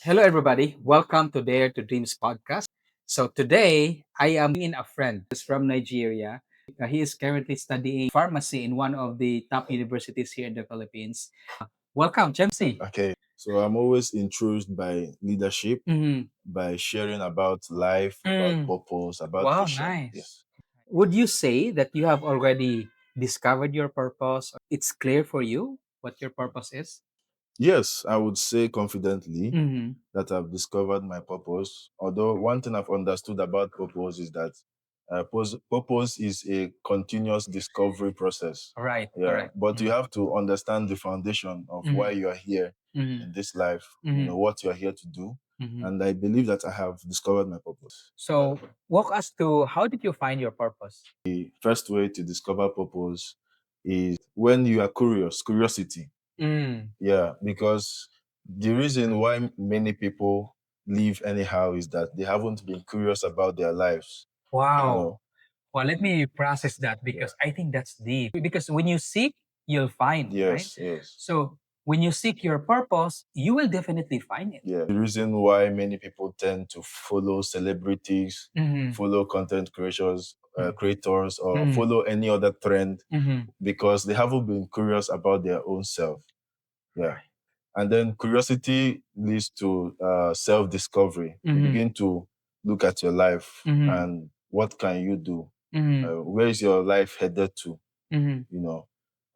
Hello, everybody. Welcome to Dare to Dreams podcast. So, today I am bringing in a friend who's from Nigeria. He is currently studying pharmacy in one of the top universities here in the Philippines. Welcome, Chimzy. Okay, so I'm always intrigued by leadership, Mm-hmm. by sharing about life, about Mm. purpose, about Wow, vision. nice. Yes. Would you say that you have already discovered your purpose? It's clear for you what your purpose is? Yes, I would say confidently Mm-hmm. that I've discovered my purpose. Although one thing I've understood about purpose is that purpose is a continuous discovery process. Right, Yeah, correct. but you Mm-hmm. have to understand the foundation of why you are here Mm-hmm. in this life. Mm-hmm. What you are here to do, Mm-hmm. and I believe that I have discovered my purpose. So, walk us through how did you find your purpose? The first way to discover purpose is when you are curious, curiosity. Mm. Yeah, because the reason why many people live anyhow is that they haven't been curious about their lives. You know, Wow. Well, let me process that yeah. because I think that's deep. Because when you seek, you'll find, right? Yes, yes. So when you seek your purpose, you will definitely find it. Yeah. The reason why many people tend to follow celebrities, Mm-hmm. follow content creators, or Mm-hmm. follow any other trend Mm-hmm. because they haven't been curious about their own self. Yeah. And then curiosity leads to self-discovery. You Mm-hmm. begin to look at your life Mm-hmm. and what can you do? Mm-hmm. Where is your life headed to? Mm-hmm. You know.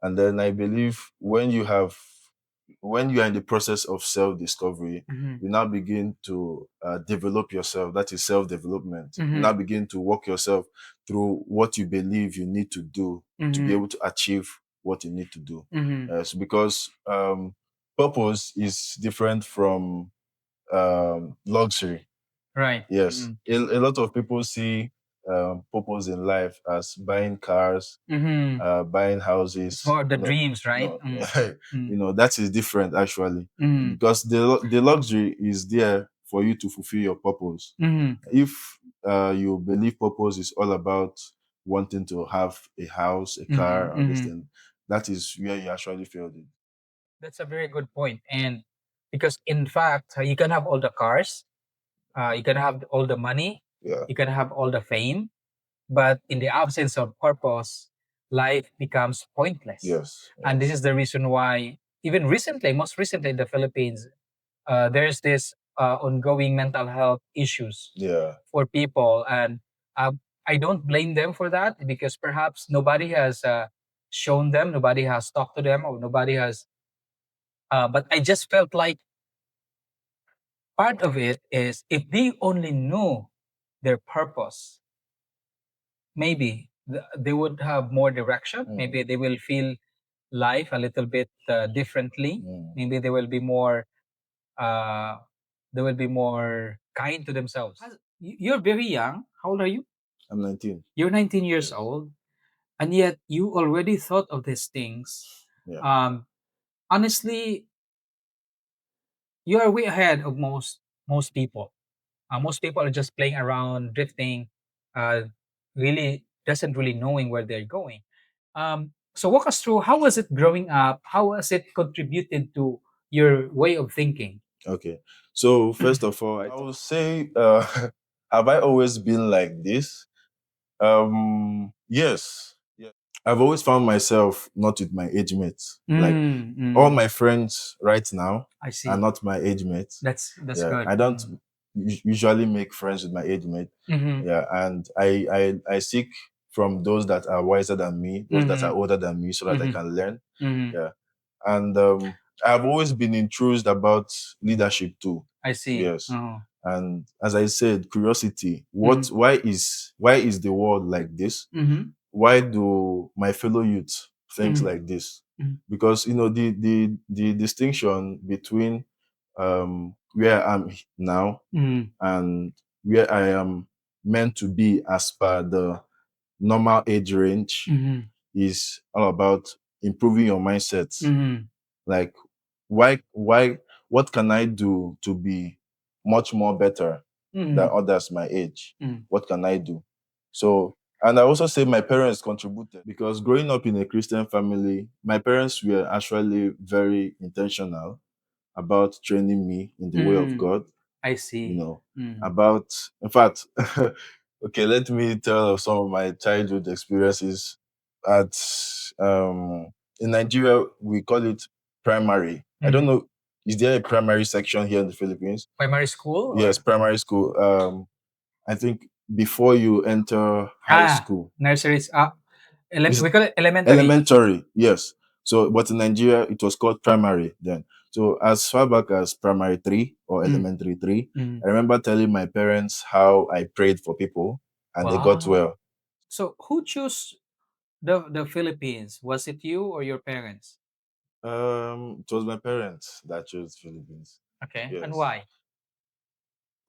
And then I believe when you are in the process of self-discovery, Mm-hmm. you now begin to develop yourself. That is self-development. You Mm-hmm. now begin to walk yourself through what you believe you need to do to be Mm-hmm. able to achieve what you need to do. Mm-hmm. Because purpose is different from luxury. Right. Yes, Mm-hmm. a lot of people see purpose in life as buying cars, Mm-hmm. buying It's houses. more the dreams, right? No, Mm-hmm. that is different actually, Mm-hmm. because the luxury is there for you to fulfill your purpose. Mm-hmm. If you believe purpose is all about wanting to have a house, a car, or this Mm-hmm. thing, that is where you actually failed it. That's a very good point. And because in fact, you can have all the cars, you can have all the money, Yeah. you can have all the fame, but in the absence of purpose, life becomes pointless. Yes. And this Yes. is the reason why, even recently, most recently in the Philippines, there's this ongoing mental health issues Yeah. for people. And uh, I don't blame them for that because perhaps nobody has shown them, nobody has talked to them, or nobody has. But I just felt like part of it is if they only know their purpose, maybe they would have more direction. Mm. Maybe they will feel life a little bit differently. Mm. Maybe they will be more uh, they will be more kind to themselves. You're very young. How old are you? I'm 19. You're 19 years Yes. old, and yet you already thought of these things. Yeah. Um, honestly, you are way ahead of most people. Most people are just playing around, drifting, really doesn't really knowing where they're going. So walk us through how was it growing up? How has it contributed to your way of thinking? Okay. So first of all, I would say, have I always been like this? Yes. Yeah. I've always found myself not with my age mates. Like Mm, all mm, my friends right now I are see. not my age mates. That's Yeah, good. I don't usually make friends with my age mate. Mm-hmm, Yeah, and I seek from those that are wiser than me, those that are mm-hmm, older than me, so that I mm-hmm, can learn. mm-hmm. Yeah, and I've always been enthused about leadership too. I see. Yes, Oh. and as I said, curiosity. Mm-hmm, Why is the world like this? mm-hmm, Why do my fellow youth think mm-hmm, like this? Because the distinction between where I'm now mm-hmm, and where I am meant to be as per the normal age range mm-hmm, is all about improving your mindset. mm-hmm, Like, why, what can I do to be much more better than mm-hmm, others my age? mm-hmm. What can I do? So, and I also say my parents contributed because growing up in a Christian family, my parents were actually very intentional. about training me in the way of Mm, God, I you see. know, Mm, about, in fact, okay, let me tell some of my childhood experiences at, um, in Nigeria, we call it primary. I don't mm. know, is there a primary section here in the Philippines? Primary school Yes, or primary school. I think before you enter high ah school. nurseries? Is We call it elementary. elementary, yes. So, but in Nigeria, it was called primary then. So, as far back as primary three or Mm, elementary three, mm. I remember telling my parents how I prayed for people and they got Wow. well. So who chose the Philippines? Was it you or your parents? It was my parents that chose Philippines. Okay, and Yes. why?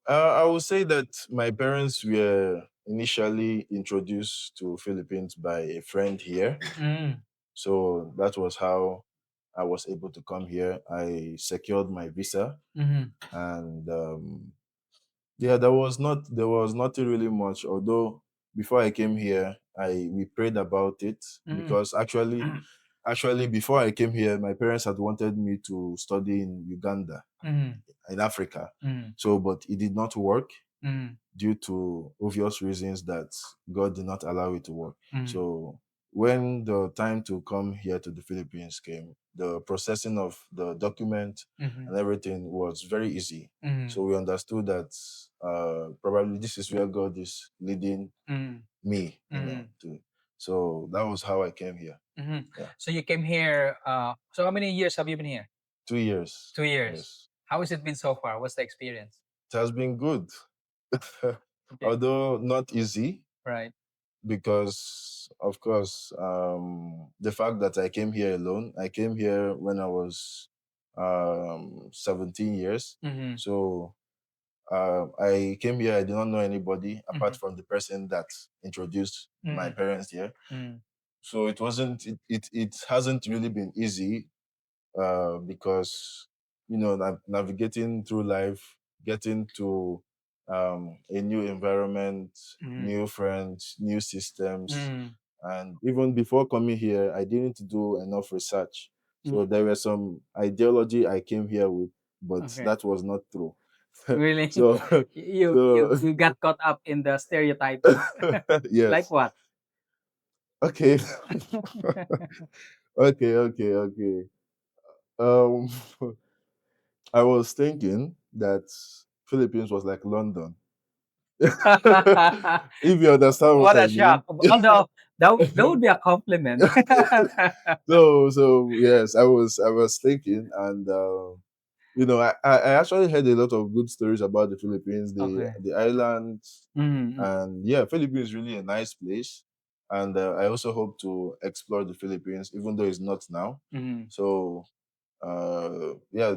I would say that my parents were initially introduced to Philippines by a friend here. Mm, So that was how I was able to come here. I secured my visa, mm, and yeah, there was nothing really much. Although before I came here, I we prayed about it, mm, because actually before I came here, my parents had wanted me to study in Uganda, mm, in Africa. mm, So, but it did not work mm, due to obvious reasons that God did not allow it to work. mm, So when the time to come here to the Philippines came, the processing of the document mm, and everything was very easy. mm, So we understood that probably this is where God is leading mm, me, mm, to. So that was how I came here. mm. Yeah, So you came here. So how many years have you been here? 2 years. 2 years. Yes, How has it been so far? What's the experience? it has been good, Okay. although not easy, Right. because of course, the fact that I came here alone, I came here when I was 17 years. Mm-hmm. So I came here, I did not know anybody apart Mm-hmm. from the person that introduced my Mm-hmm. parents here. Mm-hmm. So it hasn't really been easy, because navigating through life, getting to a new environment, new friends, new systems, Mm-hmm. and even before coming here, I didn't do enough research. So Mm. there were some ideology I came here with, but Okay. that was not true. Really? So, You so you got caught up in the stereotyping. Like yes, what? okay, okay. Um, I was thinking that Philippines was like London. If you understand what What I a mean. shock. Although that would be a compliment. So yes, I was thinking, and I actually heard a lot of good stories about the Philippines, the Okay. the islands, Mm-hmm. and yeah, Philippines is really a nice place, and I also hope to explore the Philippines, even though it's not now. Mm-hmm. So yeah,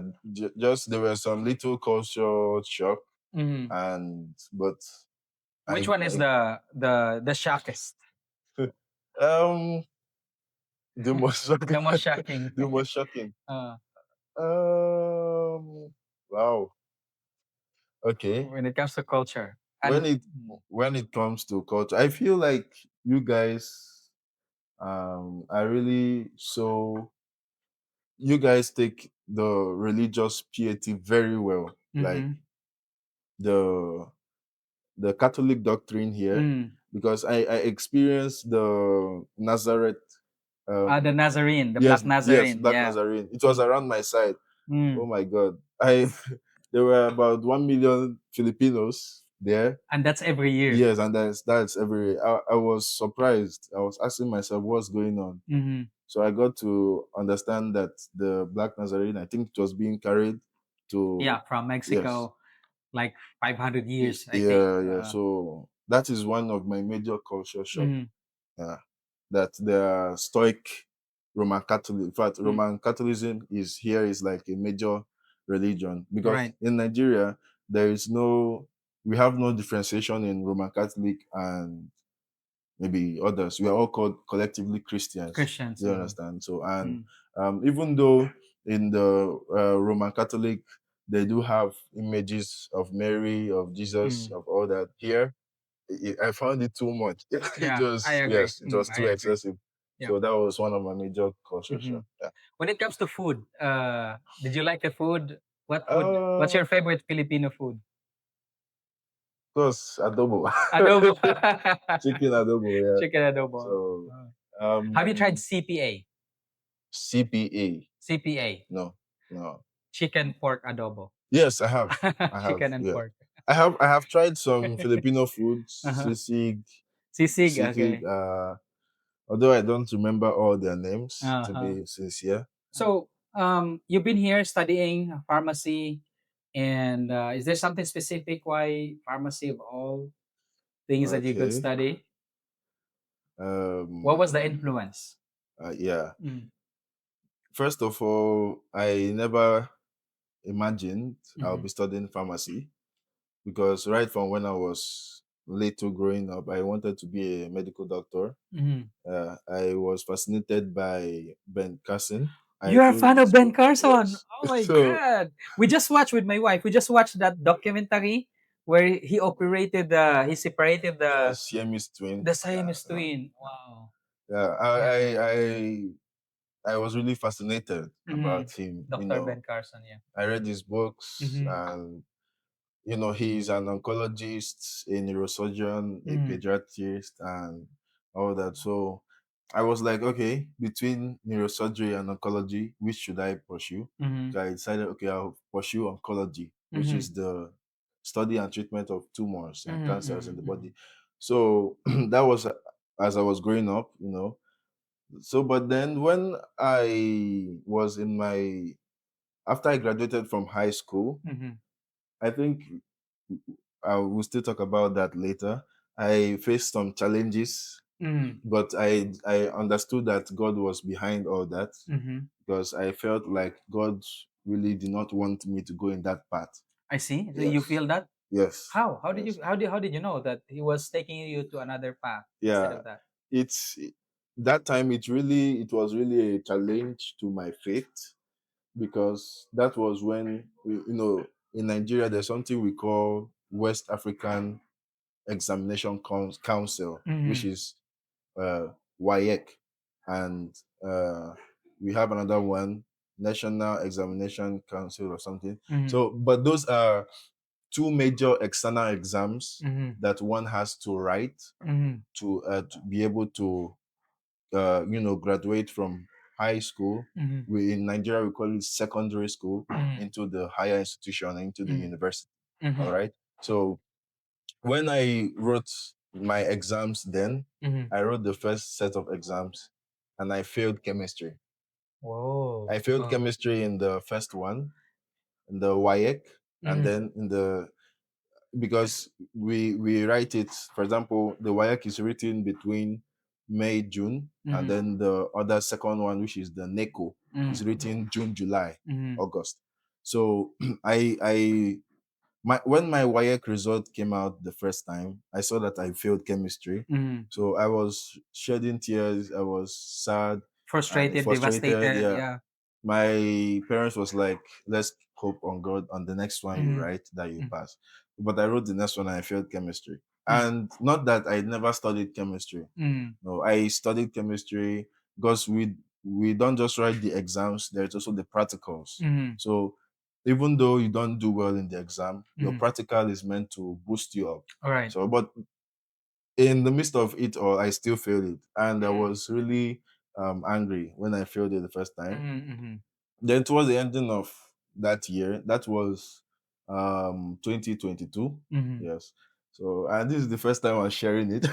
just there were some little culture shock, Mm-hmm. and but Which I, one is I the shockest? um the most shocking, The most shocking the most shocking. uh, Wow. Okay. when it comes to culture. When And it when it comes to culture, I feel like you guys are really so you guys take the religious piety very well. Like mm-hmm. the the Catholic doctrine here, Mm. because I experienced the Nazareth. The Um, Nazarene, the yes, Black yes, Nazarene. Black Yeah. Nazarene. It was Mm. around my side. Oh Mm. my God, I there were about 1 million Filipinos there. And that's every year. Yes, and that's everywhere. I was surprised. I was asking myself what's going on. Mm-hmm. So I got to understand that the Black Nazarene, I think it was being carried to, Yeah, from yes, Mexico, like 500 years, I think. yeah, yeah. So that is one of my major culture shock. Mm, Yeah, that the Stoic Roman Catholic. In fact, mm, Roman Catholicism is here is like a major religion, because right. in Nigeria there is no we have no differentiation in Roman Catholic and maybe others. We are all called collectively Christians. Christians. Do you Mm, understand? So, and mm, even though in the Roman Catholic they do have images of Mary, of Jesus, mm. of all that, here I found it too much. It Yeah, I was, agree. yes, it was I too agree. excessive. Yeah. So that was one of my major culture Hmm. shock. Yeah. When it comes to food, did you like the food? What food? What's Uh, your favorite Filipino food? of course, adobo. Adobo. Chicken adobo, yeah. Chicken adobo. So, Have you tried um, CPA? CPA. CPA, No, no. chicken pork adobo. Yes, I have. I have. Chicken and Yeah, pork. I have tried some Filipino foods, Uh-huh. sisig, Sisig, sikig. okay. Although I don't remember all their names to Uh-huh. be sincere. So, you've been here studying pharmacy, and is there something specific why pharmacy of all things that you could Okay. study? What Um. was the influence? Yeah. Mm. First of all, I never imagined I'll Mm-hmm. be studying pharmacy because right from when I was little growing up, I wanted to be a medical doctor. Mm-hmm. I was fascinated by Ben Carson. I You're a think fan of Ben so. Carson. Yes. Oh my So god. We just watched with my wife. We just watched that documentary where he separated Siamese the twins. Yeah. Siamese twin. Wow. Yeah. Yeah. I was really fascinated Mm-hmm. about him. Dr. Ben Carson, yeah. I read his books, Mm-hmm. and he's an oncologist, a neurosurgeon, a Mm-hmm. pediatrist, and all that. So I was like, okay, between neurosurgery and oncology, which should I pursue? Mm-hmm. So I decided, okay, I'll pursue oncology, which Mm-hmm. is the study and treatment of tumors and Mm-hmm. cancers in the Mm-hmm. body. So that was as I was growing up. So, but then when I was in my after I graduated from high school, Mm-hmm. I think I will still talk about that later. I faced some challenges, Mm-hmm. but I understood that God was behind all that Mm-hmm. because I felt like God really did not want me to go in that path. I see. So you Yes, feel that? yes, How? yes, How did you know that he was taking you to another path instead yeah. of that? It's that time. It was really a challenge to my faith because that was when in Nigeria there's something we call West African Examination Council, which Mm-hmm. is WAEC, and we have another one, National Examination Council or something. Mm-hmm. So, but those are two major external exams Mm-hmm. that one has to write Mm-hmm. to be able to graduate from high school. Mm-hmm. We in Nigeria we call it secondary school into the higher institution, into the Mm-hmm. university. All Mm-hmm. right. So when I wrote my exams then, Mm-hmm. I wrote the first set of exams and I failed chemistry. Whoa. I failed Oh. chemistry in the first one, in the WAEC, and Mm-hmm. then because we write it, for example, the WAEC is written between May, June, and Mm-hmm. then the other second one, which is the NECO, is Mm-hmm. written June, July, Mm-hmm. August. So I when my WAEC result came out the first time, I saw that I failed chemistry. Mm-hmm. So I was shedding tears. I was sad and Frustrated, frustrated. devastated. Yeah. Yeah. My parents was like, let's hope on God on the next one you Mm-hmm. write that you pass. But I wrote the next one and I failed chemistry. Mm-hmm. And not that I never studied chemistry. Mm-hmm. No, I studied chemistry because we don't just write the exams, there's also the practicals. Mm-hmm. So even though you don't do well in the exam, your Mm-hmm. practical is meant to boost you up. All right. So, but in the midst of it all, I still failed it. And I was really angry when I failed it the first time. Mm-hmm. Mm-hmm. Then towards the ending of that year, that was 2022. Mm-hmm. Yes. So and this is the first time I'm sharing it.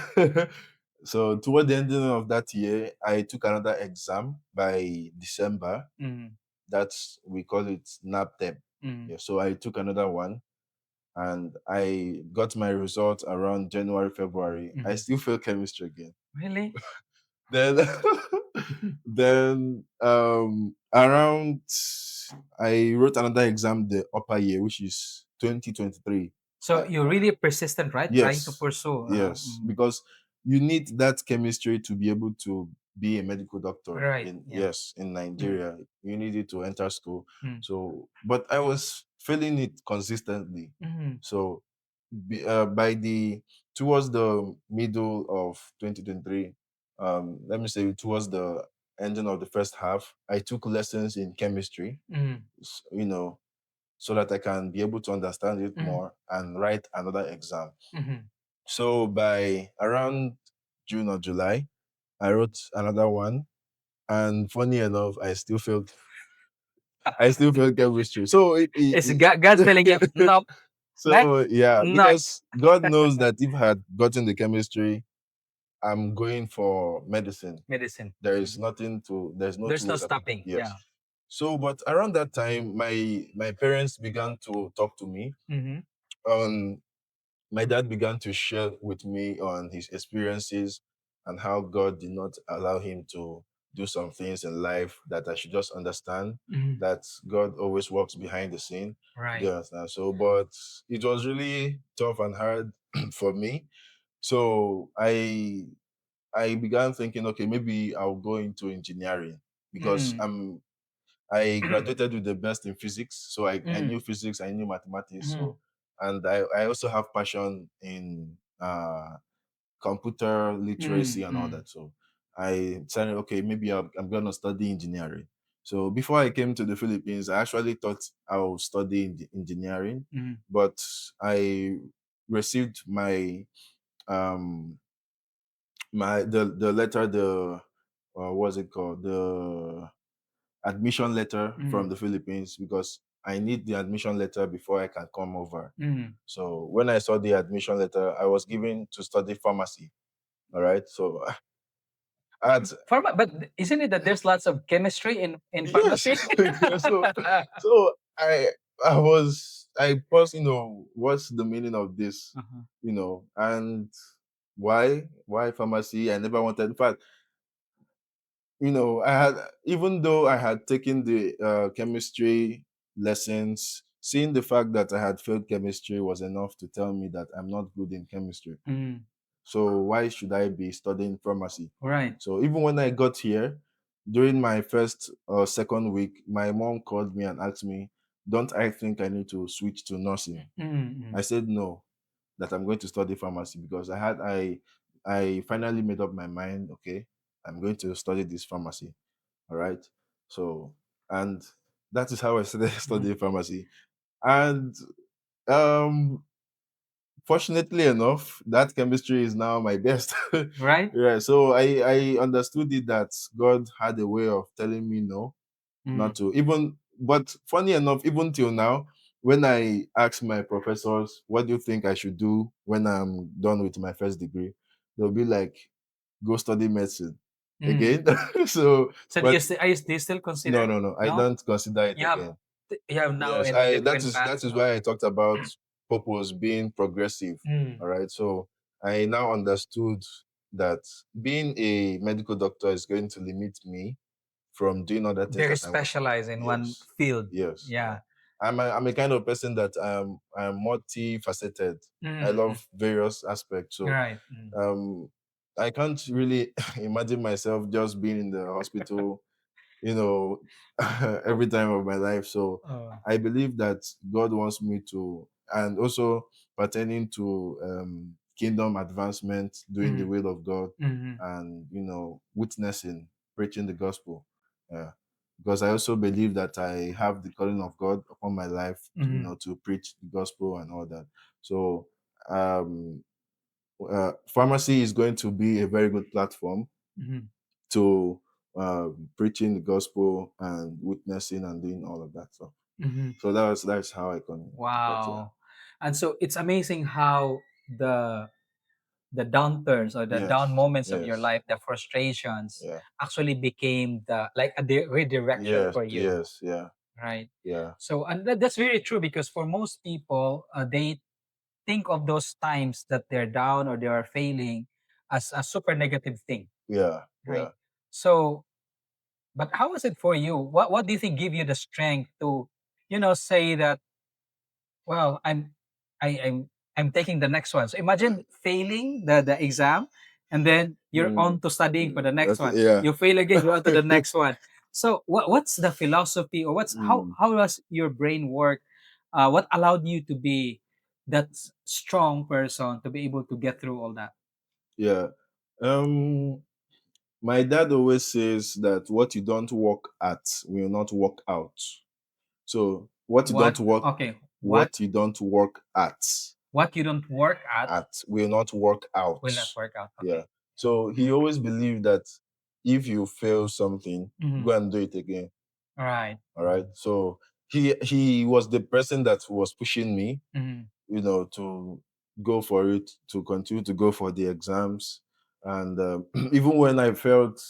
So toward the ending of that year, I took another exam by December. Mm-hmm. That's we call it NAPTEP. Mm-hmm. Yeah. So I took another one and I got my results around January, February. I Mm-hmm. still failed chemistry again. Really? Then then around I wrote another exam the upper year, which is 2023. So you're really persistent, right? Trying to Yes, pursue. yes, because you need that chemistry to be able to be a medical doctor Right. in Yeah. yes in Mm, Nigeria. You need it to enter school. mm, So, but I was failing it consistently. mm, So, by the towards the middle of 2023, let me say towards the ending of the first half, I took lessons in chemistry, Mm. you know, so that I can be able to understand it Mm. more and write another exam. Mm. So by around June or July, I wrote another one, and funny enough, I still failed chemistry. So It's God's telling you, nope, next, so yeah, not because God knows that if I had gotten the chemistry, I'm going for medicine. medicine. There is Mhm. nothing to. There's no two There's no ways. stopping. Yes. Yeah. So, but around that time, my parents began to talk to me Mm-hmm. on my dad began to share with me on his experiences and how God did not allow him to do some things in life that I should just understand Mm. that God always works behind the scene. Do Right. you understand? So, but it was really tough and hard for me. So I began thinking, okay, maybe I'll go into engineering because Mm. I graduated with the best in physics. So I Mm. knew physics, I knew mathematics. Mm. So, and I also have passion in computer literacy Mm. and all Mm. that. So I said, okay, maybe I'm going to study engineering. So before I came to the Philippines, I actually thought I would study engineering, Mm. but I received my um the letter what's it called, the admission letter from Mm. the Philippines, because I need the admission letter before I can come over. Mm. So when I saw the admission letter, I was given to study pharmacy. All right. So at But isn't it that there's lots of chemistry in yes, pharmacy? yeah, so I paused, what's the meaning of this, Uh-huh. and why pharmacy? I never wanted. In fact, I had, even though I had taken the chemistry lessons, seeing the fact that I had failed chemistry was enough to tell me that I'm not good in chemistry. Mm. So why should I be studying pharmacy? Right. So even when I got here, during my first or second week, my mom called me and asked me, "Don't I think I need to switch to nursing?" Mm. I said no, that I'm going to study pharmacy because I finally made up my mind. Okay, I'm going to study this pharmacy. All right. So, and that is how I started Mm. studying pharmacy. And um fortunately enough, that chemistry is now my best. Right. Yeah. So I understood it that God had a way of telling me no, not Mm. to even. But funny enough, even till now, when I ask my professors, what do you think I should do when I'm done with my first degree, they'll be like, go study medicine Mm. again. So, So but do you still no, consider? no, no, I No. don't consider it You have again. you have now Yes, in a I that different is path. that is why I talked about purpose being progressive. Mm. All right. So I now understood that being a medical doctor is going to limit me from doing other things Very that I want to do. specialized in one Yes. field. Yes. Yeah. Yeah. I'm a kind of person that I'm multifaceted. I Mm. love various aspects. So Right. Mm. um I can't really imagine myself just being in the hospital, you know, every time of my life. So Oh. I believe that God wants me to, and also pertaining to kingdom advancement, doing the Mm. will of God, Mm. and witnessing, preaching the gospel. Yeah, because I also believe that I have the calling of God upon my life, Mm. to preach the gospel and all that. So um, pharmacy is going to be a very good platform Mm. to preaching the gospel and witnessing and doing all of that stuff. Mm. So that's how I can got here. Wow. And so it's amazing how the the downturns or the down Yes, moments of your yes, life, the frustrations, yeah, actually became the like a redirection yes, for you, yes, yeah, right? yeah, So and that's very true because for most people, they think of those times that they're down or they are failing as a super negative thing, yeah, yeah, right? So, but how was it for you? What do you think give you the strength to, say that, well, I'm taking the next one. So imagine failing the exam, and then you're mm, on to studying for the next one. yeah. You fail again, you're on to the next one. So what's the philosophy, or Mm, how does your brain work? What allowed you to be that strong person to be able to get through all that? yeah. Um, My dad always says that what you don't work at will not work out. So What? Okay. what you don't work What you don't work at will not work out. will not work out. Yeah. Okay. So he always believed that if you fail something, Mm-hmm. go and do it again. All right. All right. So he was the person that was pushing me, Mm-hmm. to go for it, to continue to go for the exams. And even when I felt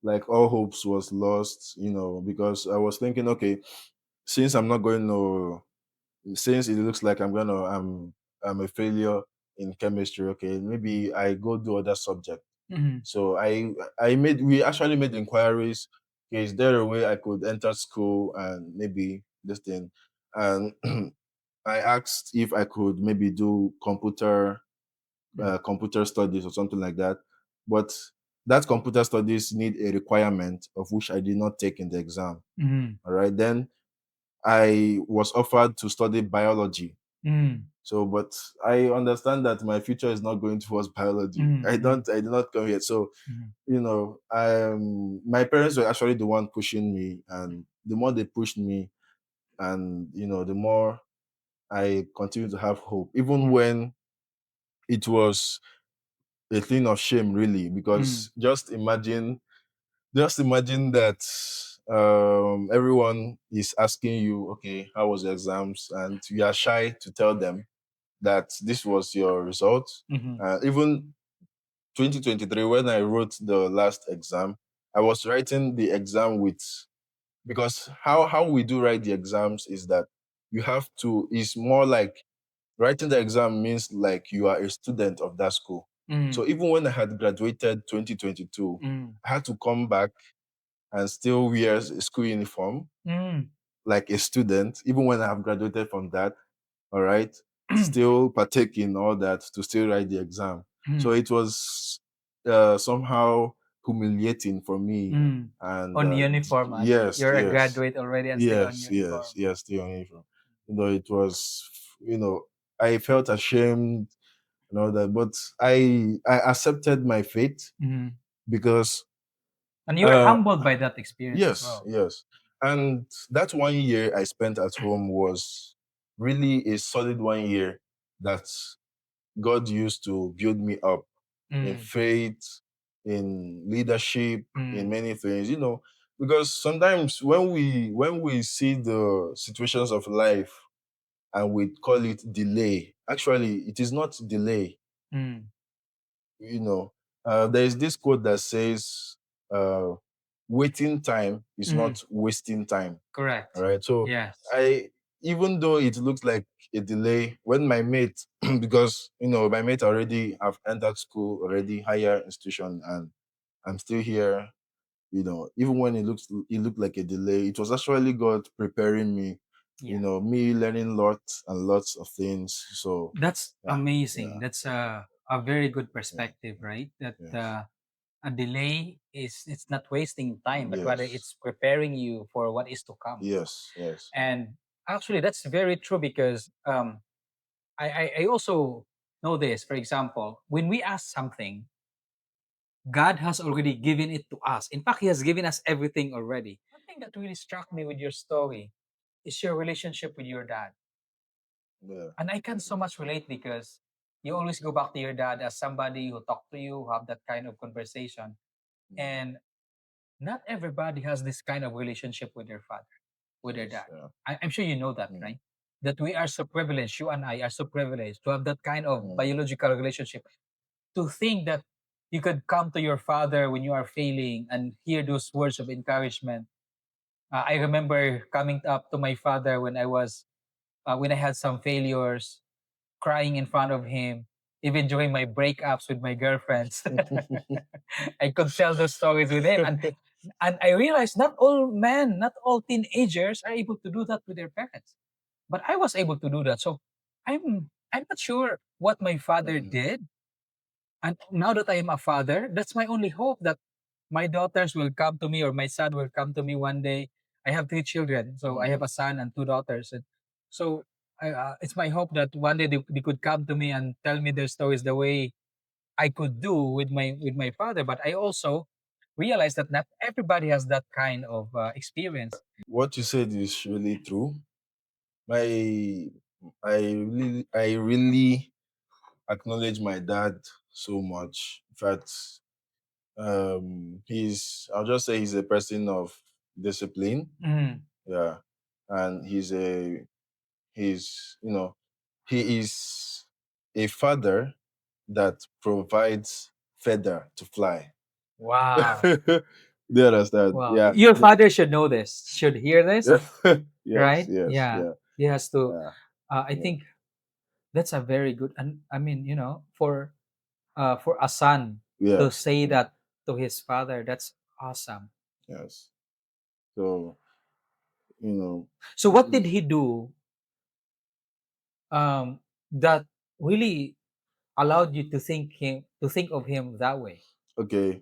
like all hopes was lost, because I was thinking, okay, since I'm not going to, since it looks like I'm a failure in chemistry, okay, maybe I go do other subject. Mm-hmm. So we actually made inquiries. Okay, is there a way I could enter school and maybe this thing? And I asked if I could maybe do computer studies or something like that. But that computer studies need a requirement of which I did not take in the exam. Mm-hmm. All right. Then I was offered to study biology. Mm-hmm. So, but I understand that my future is not going towards biology. Mm-hmm. I did not come here. So, Mm-hmm. my parents were actually the one pushing me, and the more they pushed me, and the more I continue to have hope, even when it was a thing of shame, really, Mm-hmm. because just imagine that everyone is asking you, okay, how was the exams, and you are shy to tell them that this was your result. Mm-hmm. Even 2023, when I wrote the last exam, I was writing the exam with, because how we do write the exams is that you have to, is more like writing the exam means like you are a student of that school. Mm-hmm. So even when I had graduated 2022, I had to come back and still wear a school uniform Mm-hmm. like a student, even when I have graduated from that. All right, Mm-hmm. still partake in all that to still write the exam. So it was somehow humiliating for me. Mm. And On uniform, yes, you're a yes, graduate already and still on yes, uniform. yes, yes, still on uniform. It was, I felt ashamed and all that, but I accepted my fate Mm-hmm. because And you're uh, humbled by that experience as yes, well. yes. And that 1 year I spent at home was really a solid 1 year that God used to build me up in Mm. faith, in leadership, in Mm. many things, because sometimes when we see the situations of life and we call it delay, actually it is not delay. Mm. you know there is this quote that says, uh waiting time is Mm. not wasting time. All Correct. right. So Yes. I even though it looks like a delay, when my mate because my mate already have entered school, already higher institution, and I'm still here. Even when it looked like a delay, it was actually God preparing me, Yeah. me learning lots and lots of things. So That's yeah, amazing. yeah, That's a very good yeah, perspective, right? That yes, a delay is it's not wasting time, but rather yes, it's preparing you for what is to come. yes, yes, And actually, that's very true because I also know this. For example, when we ask something, God has already given it to us. In fact, He has given us everything already. One thing that really struck me with your story is your relationship with your dad. yeah, And I can so much relate because you always go back to your dad as somebody who talked to you, who have that kind of conversation. mm, And not everybody has this kind of relationship with their father, with their yes, dad. yeah, I'm sure you know that, mm, right? That we are so privileged, you and I are so privileged to have that kind of mm, biological relationship. To think that you could come to your father when you are failing and hear those words of encouragement. I remember coming up to my father when I had some failures, crying in front of him, even during my breakups with my girlfriends. I could tell those stories with him, and I realized not all men, not all teenagers are able to do that with their parents, but I was able to do that. So I'm not sure what my father mm, did, and now that I am a father, that's my only hope that my daughters will come to me or my son will come to me one day. I have three children, so I have mm, a son and two daughters, and so it's my hope that one day they could come to me and tell me their stories the way I could do with my father. But I also realize that not everybody has that kind of experience. What you said is really true. My I really acknowledge my dad so much. In fact, I'll just say he's a person of discipline. Mm. Yeah. And he's he is a father that provides feather to fly. Wow. Do you understand? Wow. Yeah. Your father should know this, should hear this, Yes, right? yes, Yeah. yeah, He has to, yeah, I yeah, think that's a very good, and I mean, for a son to yes, say yeah, that to his father, that's awesome. yes. So, you know, So what did he do um that really allowed you to think of him that way? okay,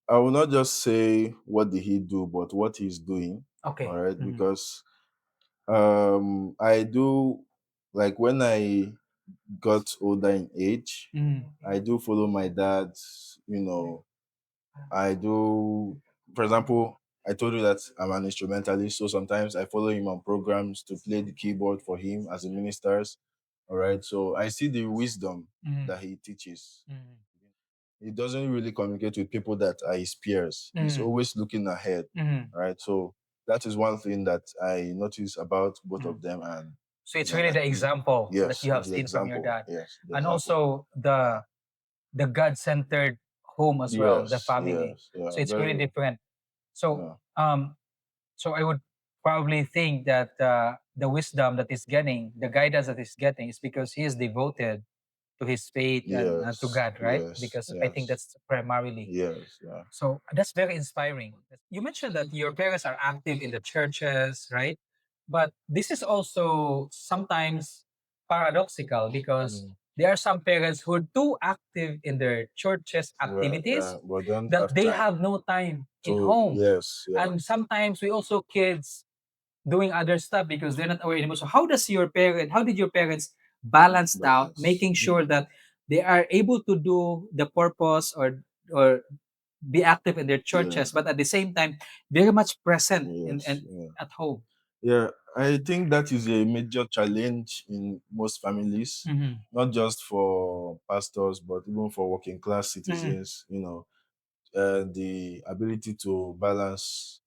I will not just say what did he do, but what he's doing. All Okay. right, Mm-hmm. because I do, like, when I got older in age, Mm-hmm. I do follow my dad. I do, for example, I told you that I'm an instrumentalist, so sometimes I follow him on programs to play the keyboard for him as he ministers. All right, so I see the wisdom that he teaches. He doesn't really communicate with people that are his peers. He's Mm-hmm. always looking ahead. All right, so that is one thing that I notice about both Mm-hmm. of them, and So it's really the example that yes, you have it's the seen from your example. dad, Yes, the and example. also Yeah. the God-centered home as well, the Yes, family. yes, So yeah, it's very really good. different. So Yeah, so I would probably think that the wisdom that he's getting, the guidance that he's getting, is because he is devoted to his faith and to yes, God, right? yes, Because I think yes, that's primarily. yes, yeah, So that's very inspiring. You mentioned that your parents are active in the churches, right? But this is also sometimes paradoxical because mm, there are some parents who are too active in their churches yeah, activities yeah, but don't that have they time have no time in to, home. yes, yeah, And sometimes we also kids doing other stuff because they're not aware anymore. So how did your parents balance out balance. making sure that they are able to do the purpose or be active in their Yeah, churches, but at the same time, very much present in yes, and yeah. at home. Yeah, I think that is a major challenge in most families, Mm-hmm. not just for pastors, but even for working class Mm-hmm. citizens, the ability to balance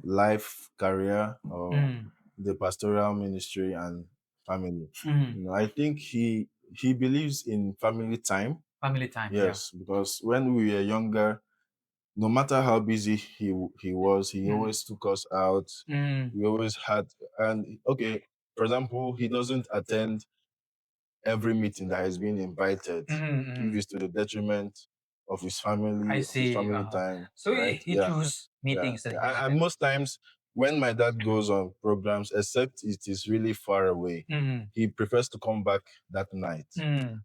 life, career, or Mm-hmm. the pastoral ministry and family. Mm-hmm. I think he believes in family time. Family time, yeah. Yes, because when we were younger, no matter how busy he was, he Mm-hmm. always took us out. Mm-hmm. We always had, and okay, for example, he doesn't attend every meeting that has been invited. Mm-hmm. If it's to the detriment of his I family, of his see. family time, So right? he Yeah, choose yeah, meetings that he yeah. can And attend. most times when my dad goes on programs, except it is really far away, Mm-hmm. he prefers to come back that night. Mm-hmm.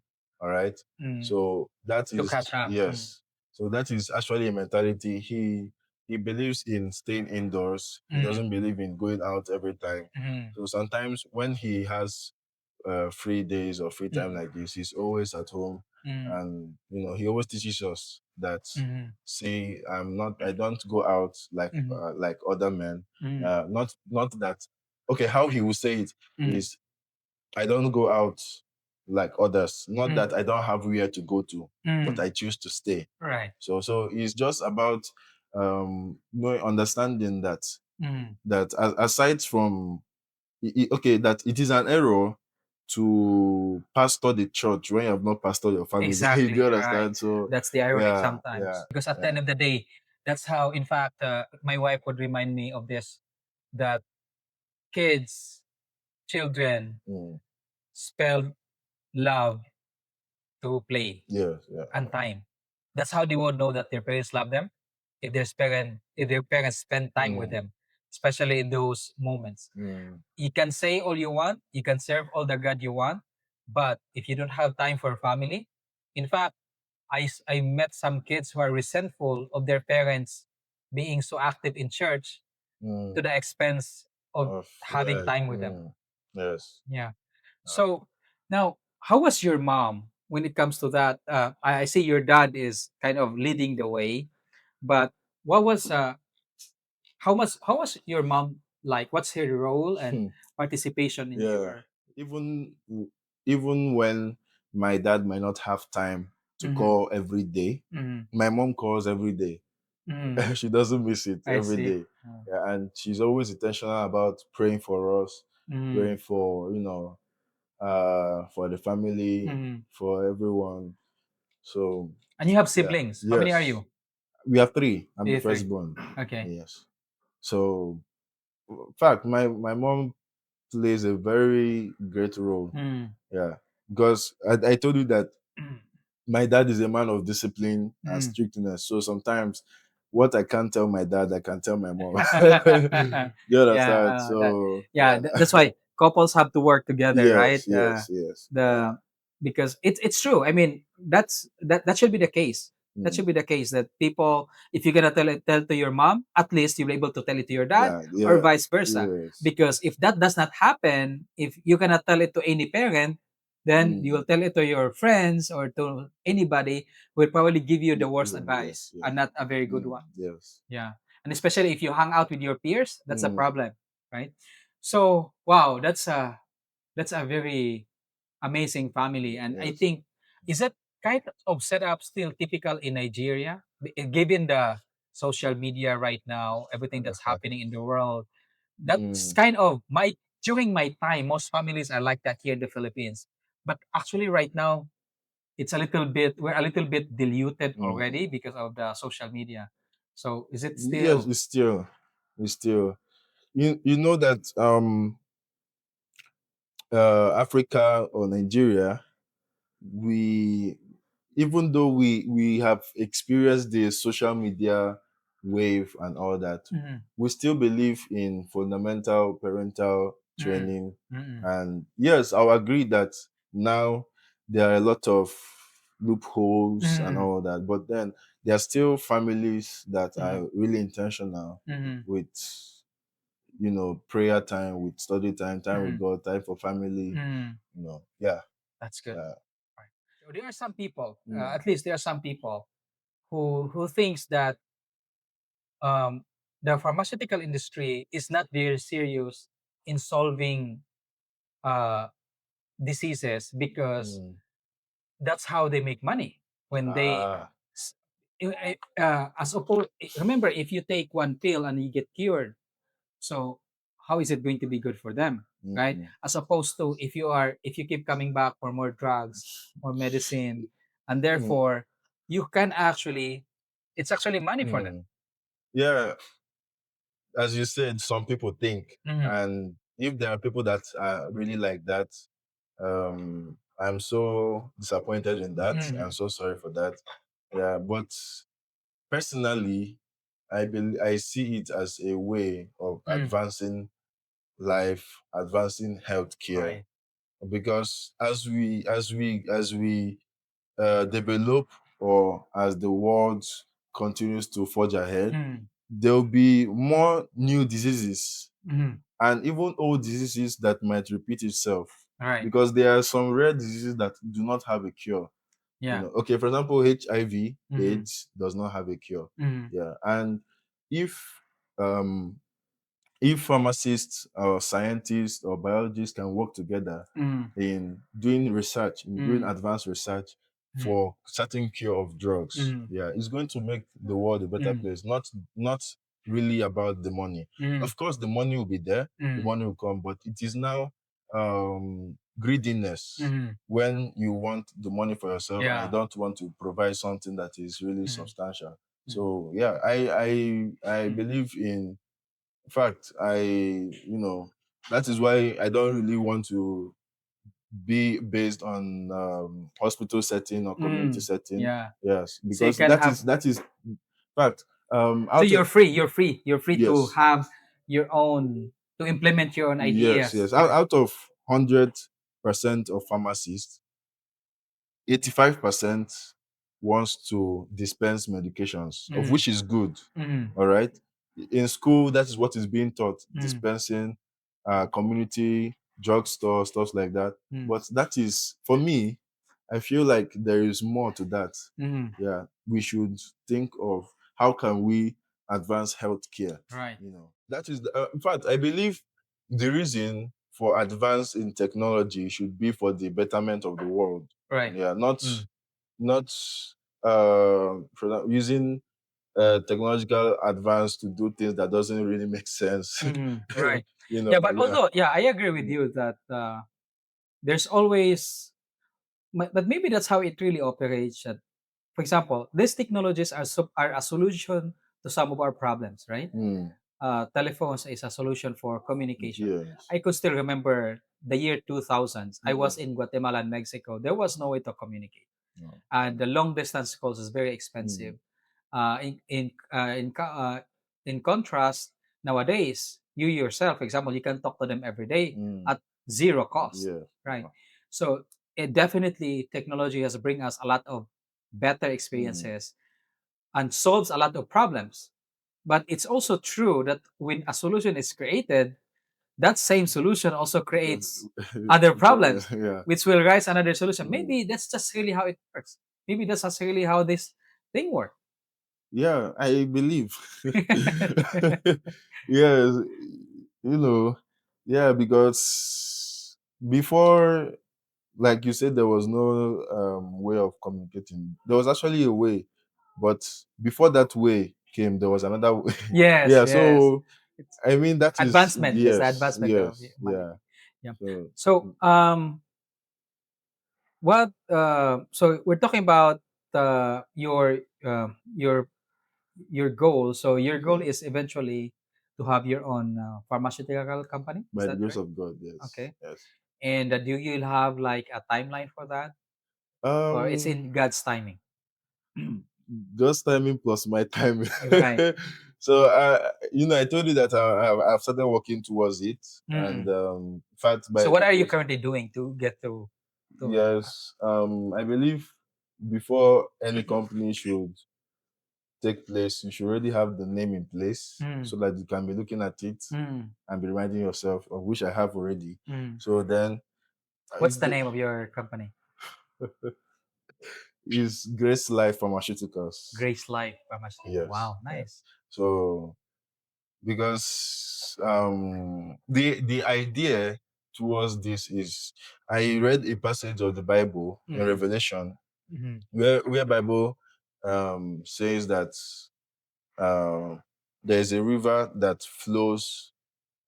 All right. Mm-hmm. So that To catch is, up. Mm-hmm. yes. So that is actually a mentality. He believes in staying indoors. He doesn't believe in going out every time. Mm-hmm. So sometimes when he has free days or free time like this, he's always at home, Mm-hmm. and he always teaches us that, Mm-hmm. say, I don't go out Mm-hmm. like other men. Mm-hmm. Not that. Okay, how he will say it Mm-hmm. is, I don't go out like others. Not Mm-hmm. that I don't have where to go to, but Mm-hmm. I choose to stay. Right. So it's just about knowing, understanding that Mm-hmm. aside from, okay, that it is an error to pastor the church when you have not pastored your family. Do Exactly, you right. understand? So That's the irony yeah, yeah, sometimes. Because at the yeah. end of the day, that's how, in fact, my wife would remind me of this that kids, children, Mm. spell love to play Yes, yeah, and time. That's how they would know that their parents love them if their parents spend time with mm, them, especially in those moments. mm, You can say all you want, you can serve all the God you want, but if you don't have time for family, in fact, I met some kids who are resentful of their parents being so active in church mm. to the expense of Of, having yeah, time with them. yes. Yeah. Uh, So now, how was your mom when it comes to that? I see your dad is kind of leading the way, But what was how was your mom like? What's her role and participation in Yeah, your? even even when my dad might not have time to Mm-hmm, call every day, mm-hmm, my mom calls every day. mm-hmm. She doesn't miss it I every see. day. Yeah, and she's always intentional about praying for us, Mm-hmm, praying for for the family, mm-hmm. for everyone. So And you have yeah, siblings. How many are yes, you? we have three. I'm the You three. firstborn. Okay. Yes. So in fact, my mom plays a very great role. Mm. Yeah, because I told you that my dad is a man of discipline and Mm. strictness. So sometimes what I can't tell my dad, I can tell my mom. You Yeah, understand? So yeah. that's why couples have to work together, right? Yes, yes, yes. The Because it's true. I mean, that should be the case. That Mm. should be the case that people, if you're gonna tell to your mom, at least you're able to tell it to your dad, Yeah, or yeah, vice versa. yes. Because if that does not happen, if you cannot tell it to any parent, then you Mm. will tell it to your friends or to anybody who will probably give you the worst Yes, advice yes. and not a very good Mm. one. Yes. Yeah. And especially if you hang out with your peers, that's a Mm. problem, right? So, wow, that's a very amazing family. And I Yes. think, is that kind of setup still typical in Nigeria? Given the social media right now, everything that's happening in the world, that's Mm. kind of my during my time, most families are like that here in the Philippines. But actually right now, we're a little bit diluted already Mm. because of the social media. So is it Yes, still? it's still you know that Africa or Nigeria, we even though we have experienced the social media wave and all that, Mhm, we still believe in fundamental parental mm, training. mm, And yes, I'll agree that now there are a lot of loopholes and mm, all that, but then there are still families that mm, are really intentional mm, with prayer time, with study time, time with mm, God, time for family. mm. Yeah. That's good. uh, Right. So there are some people, mm, at least there are some people who thinks that um, the pharmaceutical industry is not very serious in solving uh, diseases because mm. that's how they make money when they Ah. s- as opposed remember, if you take one pill and you get cured, so how is it going to be good for them, right? Mm-mm. As opposed to if you keep coming back for more drugs, more medicine, and Mm, therefore you can actually, it's actually money for them. mm. Yeah, as you said, some people think, Hmm. and if there are people that are really like that, I'm so disappointed in that. I'm Hmm. so sorry for that. Yeah, but personally, I see it as a way of Mm. advancing life, advancing healthcare, Right. because as we develop, or as the world continues to forge ahead, Mm. there will be more new diseases Hmm. and even old diseases that might repeat itself, Right. because there are some rare diseases that do not have a cure. Yeah. Okay, for example, HIV, Hmm. AIDS does not have a cure. Hmm. Yeah, and if um, if pharmacists or scientists or biologists can work together Hmm. in doing research, in doing Hmm. advanced research Hmm. for certain cure of drugs, Hmm. yeah, it's going to make the world a better Hmm. place. Not really about the money. Hmm. Of course, the money will be there, the Hmm. money will come, but it is now greediness Hmm. when you want the money for yourself and you Yeah. don't want to provide something that is really Hmm. substantial. Hmm. So yeah, I Hmm. believe in fact, that is why I don't really want to be based on hospital setting or community Hmm. setting. Yeah. Yes, So you because can have. that is in fact So out of you're free to yes, have your own, to implement your own yes, ideas, out, right? out of 100% of pharmacists, 85% wants to dispense medications, of Mm, which is good. mm, All right. In school, that is what is being taught, mm, dispensing, community, drugstore, stuff like that. mm, But that is, for me, I feel like there is more to that. mm, Yeah. We should think of. how can we advance healthcare? Right. That is in fact, I believe the reason for advance in technology should be for the betterment of the world. Right. Yeah, Mm. not using technological advance to do things that doesn't really make sense. Right. Yeah, but Yeah. although, yeah, I agree with you that there's always, but maybe that's how it really operates. That, for example, these technologies are a solution to some of our problems, right? Mm, Telephones is a solution for communication. yes. I could still remember the year 2000s. I Mm, was in Guatemala and Mexico. There was no way to communicate, no. and the long distance calls is very Mm, expensive. In contrast, nowadays you yourself, for example, you can talk to them every day mm, at zero cost, yeah. right? So it definitely technology has bring us a lot of better Mm. experiences and solves a lot of problems. But it's also true that when a solution is created, that same solution also creates other problems, Yeah. which will rise another solution. Mm. Maybe that's just really how it works. Maybe that's just really how this thing works. Yeah, I believe. Yes, you know, yeah, because before, like you said, there was no way of communicating. There was actually a way, but before that way came, there was another way. Yes, Yeah, yes. so It's I mean, that is, advancement. It's the yes, advancement of yes, yeah. humanity. Yeah. So, So, so we're talking about your goal. So your goal yes, is eventually to have your own pharmaceutical company. Is by the that grace correct? of God, yes, Okay. yes. And do you have like a timeline for that, or it's Um, in God's timing? just timing plus my timing. Right. So I told you that I've started working towards it, and Mm-mm. in fact, So by what the are you grace, currently doing to get to yes, I believe before any company should take place, you should already have the name in place mm, so that you can be looking at it mm, and be reminding yourself of which I have already. mm. So then, What's the name of your company? is Grace Life Pharmaceuticals. Grace Life Pharmaceutical. Yes, Wow, yes. nice. So because the idea towards this is, I read a passage of the Bible in Mm-hmm. Revelation Mm-hmm. where Bible says that uh, there is a river that flows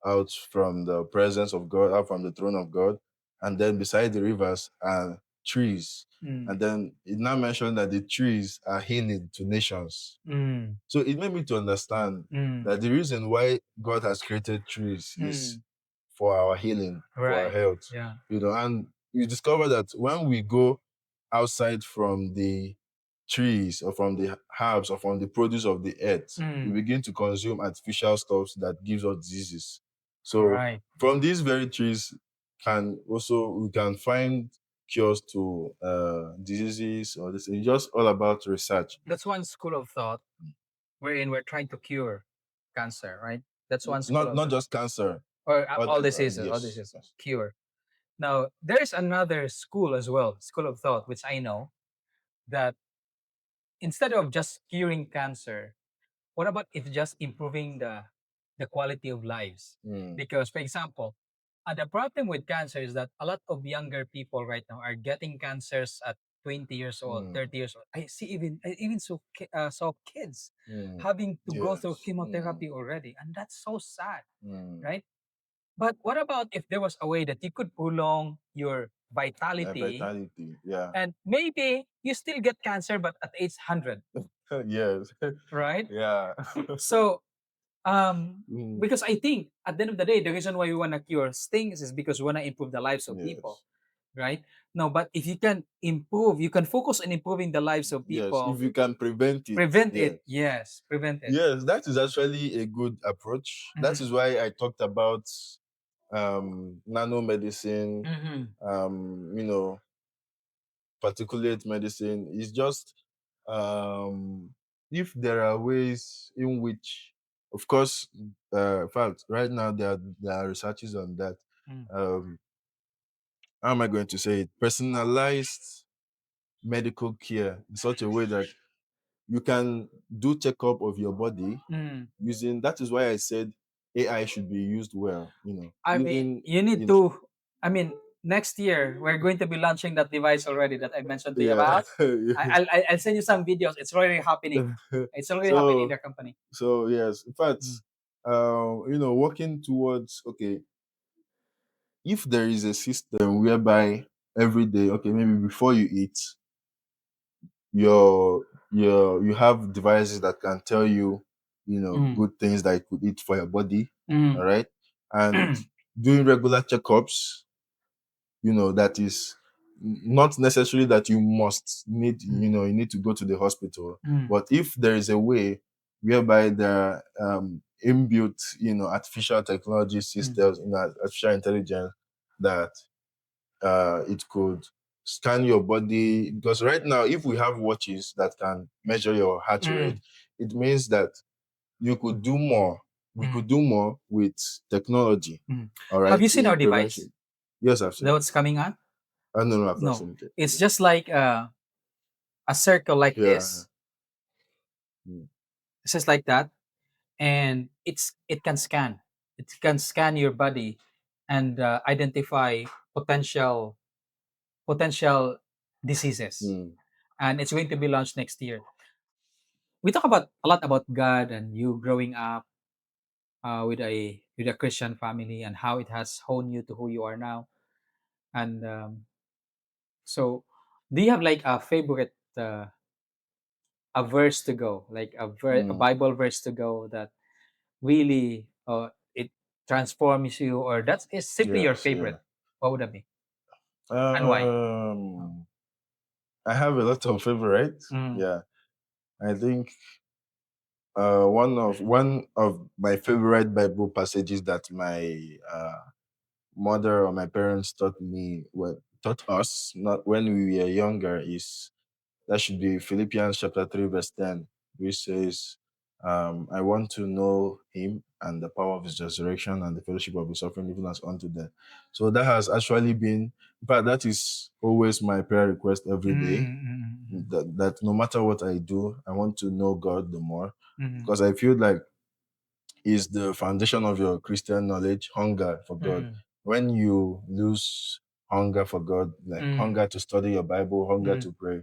out from the presence of God, out from the throne of God, and then beside the rivers are trees. Mm, And then it now mentioned that the trees are healing to nations. mm, So it made me to understand mm, that the reason why God has created trees is mm. for our healing, for our Right. health. Yeah. And you discover that when we go outside from the trees or from the herbs or from the produce of the earth, we Mm. begin to consume artificial stuffs that gives us diseases. So Right. from these very trees we can find cures to diseases or this. It's just all about research. That's one school of thought wherein we're trying to cure cancer, right? That's one school of Not thought. just cancer. Or all Yes, diseases, yes. cure. Now, there's another school as well, school of thought, which I know that instead of just curing cancer, what about if just improving the quality of lives? Mm, Because, for example, the problem with cancer is that a lot of younger people right now are getting cancers at 20 years old, mm, 30 years old. I saw kids mm. having to go through Yes. Mm, chemotherapy already, and that's so sad, mm. right? But what about if there was a way that you could prolong your My vitality, vitality. Yeah. and maybe you still get cancer but at age 100, Yes. right? Yeah. So Mm, because I think at the end of the day, the reason why we want to cure things is because we want to improve the lives of people, yes. right? No, but if you can improve, you can focus on improving the lives of Yes. If people. you can prevent it. Prevent Yes. it, yes, prevent it. Yes, that is actually a good approach. That is Mm-hmm. why I talked about nanomedicine, Mm-hmm. um, you know, particulate medicine. It's just if there are ways in which, of course, in fact, right now there are researches on that. Mm. Um, how am I going to say it? Personalized medical care in such a way that you can do checkup of your body Mm. using. That is why I said AI should be used well. I mean, Even you need in to. I mean, next year we're going to be launching that device already that I mentioned to you yeah. about. I'll send you some videos. It's already happening. It's already happening in so the company. yes, in fact, Mm. working towards, okay, if there is a system whereby every day, okay, maybe before you eat, you have devices that can tell you, Mm. good things that you could eat for your body, all Mm. right, and doing regular checkups, that is not necessarily that you must need, Mm. you need to go to the hospital, Mm. but if there is a way whereby there are inbuilt, artificial technology Mm. systems, artificial intelligence, that it could scan your body, because right now if we have watches that can measure your heart rate, Mm. it means that you could do more we Mm. could do more with technology, Mm. all Have you right, seen our in device? prevention. Yes, I've seen it. What's coming on? I don't know, I've not No, seen it it's yet. just like a circle like Yeah. this. Mm. It's just like that, and it can scan. It can scan your body and identify potential potential diseases. Mm. And it's going to be launched next year. We talk about a lot about God and you growing up with a Christian family and how it has honed you to who you are now. And so, do you have like a favorite a verse to go, like a Mm. Bible verse to go that really it transforms you, or that is simply your Yes, yeah. favorite? What would that be and why? um I have a lot of favorites. Mm. Yeah, I think one of my favorite Bible passages that my mother or my parents taught us, not when we were younger, is that should be Philippians chapter 3 verse 10, which says, I want to know him and the power of his resurrection and the fellowship of his suffering, even as unto death. So that has actually been, but that is always my prayer request every day. Mm. That no matter what I do, I want to know God the more, Mm. because I feel like is the foundation of your Christian knowledge, hunger for God. Mm. When you lose hunger for God, like Mm. hunger to study your Bible, hunger Mm. to pray,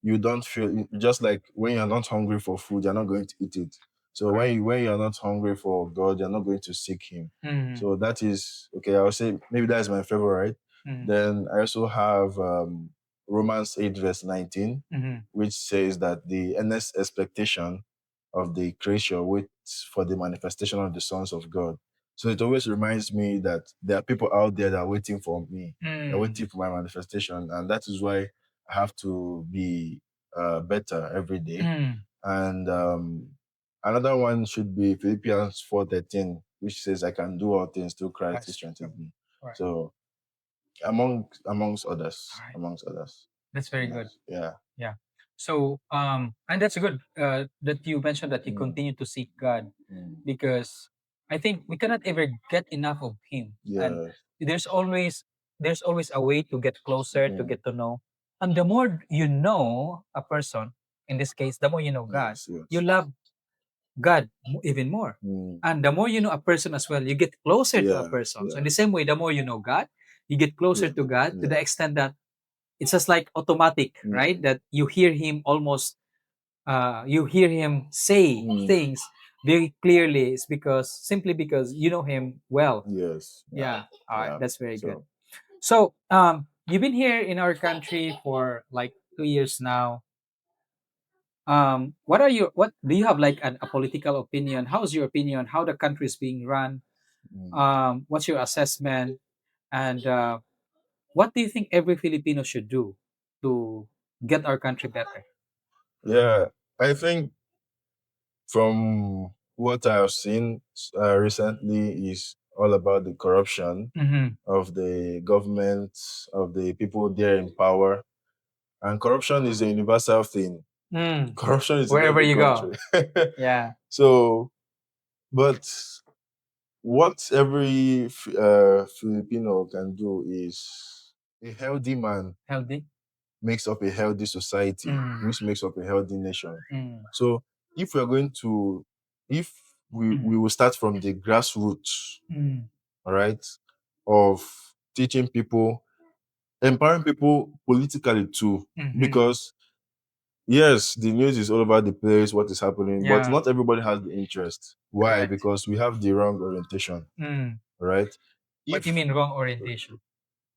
you don't feel, just like when you're not hungry for food, you're not going to eat it. So Correct. when you're not hungry for God, you're not going to seek Him. Mm. So that is okay. I would say maybe that is my favorite. Mm. Then I also have Romans 8 verse 19, Mm. which says that the earnest expectation of the creature waits for the manifestation of the sons of God. So it always reminds me that there are people out there that are waiting for me. They're Mm. waiting for my manifestation, and that is why I have to be better every day. Mm. And another one should be Philippians 4:13, which says, "I can do all things through Christ who That's true. strengthens me." All right. So amongst All others, right. amongst others. That's very good. Yes. Yeah. Yeah. So, and that's good that you mentioned that you Mm, continue to seek God, mm. because I think we cannot ever get enough of Him, and Yes. there's always there's always a way to get closer, to Mm. get to know, and the more you know a person, in this case, the more you know God, Yes. you Yes. love God even more, Mm. and the more you know a person as well, you get closer to a Yeah. person. So in Yeah. the same way, the more you know God, you get closer Yeah. to God to Yeah. the extent that it's just like automatic, right? Mm. That you hear him almost, you hear him say Mm. things very clearly. It's because simply because you know him well. Yes. Yeah. Yeah. All right. Yeah. That's very good. So. So, you've been here in our country for like 2 years now. What do you have like a political opinion? How's your opinion? How the country is being run? Mm. What's your assessment? And what do you think every Filipino should do to get our country better? Yeah. I think from what I've seen recently is all about the corruption Mm-hmm. of the government, of the people there in power. And corruption is a universal thing. Mm. Corruption is in Wherever every you go. country. Yeah. So, but what every Filipino can do is a healthy man Healthy. makes up a healthy society, Mm. which makes up a healthy nation. Mm. So if we're going to, if Mm. we will start from the grassroots, Mm. all right, of teaching people, empowering people politically too, Mhm. because yes, the news is all over the place, what is happening, but Yeah, not everybody has the interest. Why? correct. Because we have the wrong orientation, Mm. right? What do you If mean wrong orientation?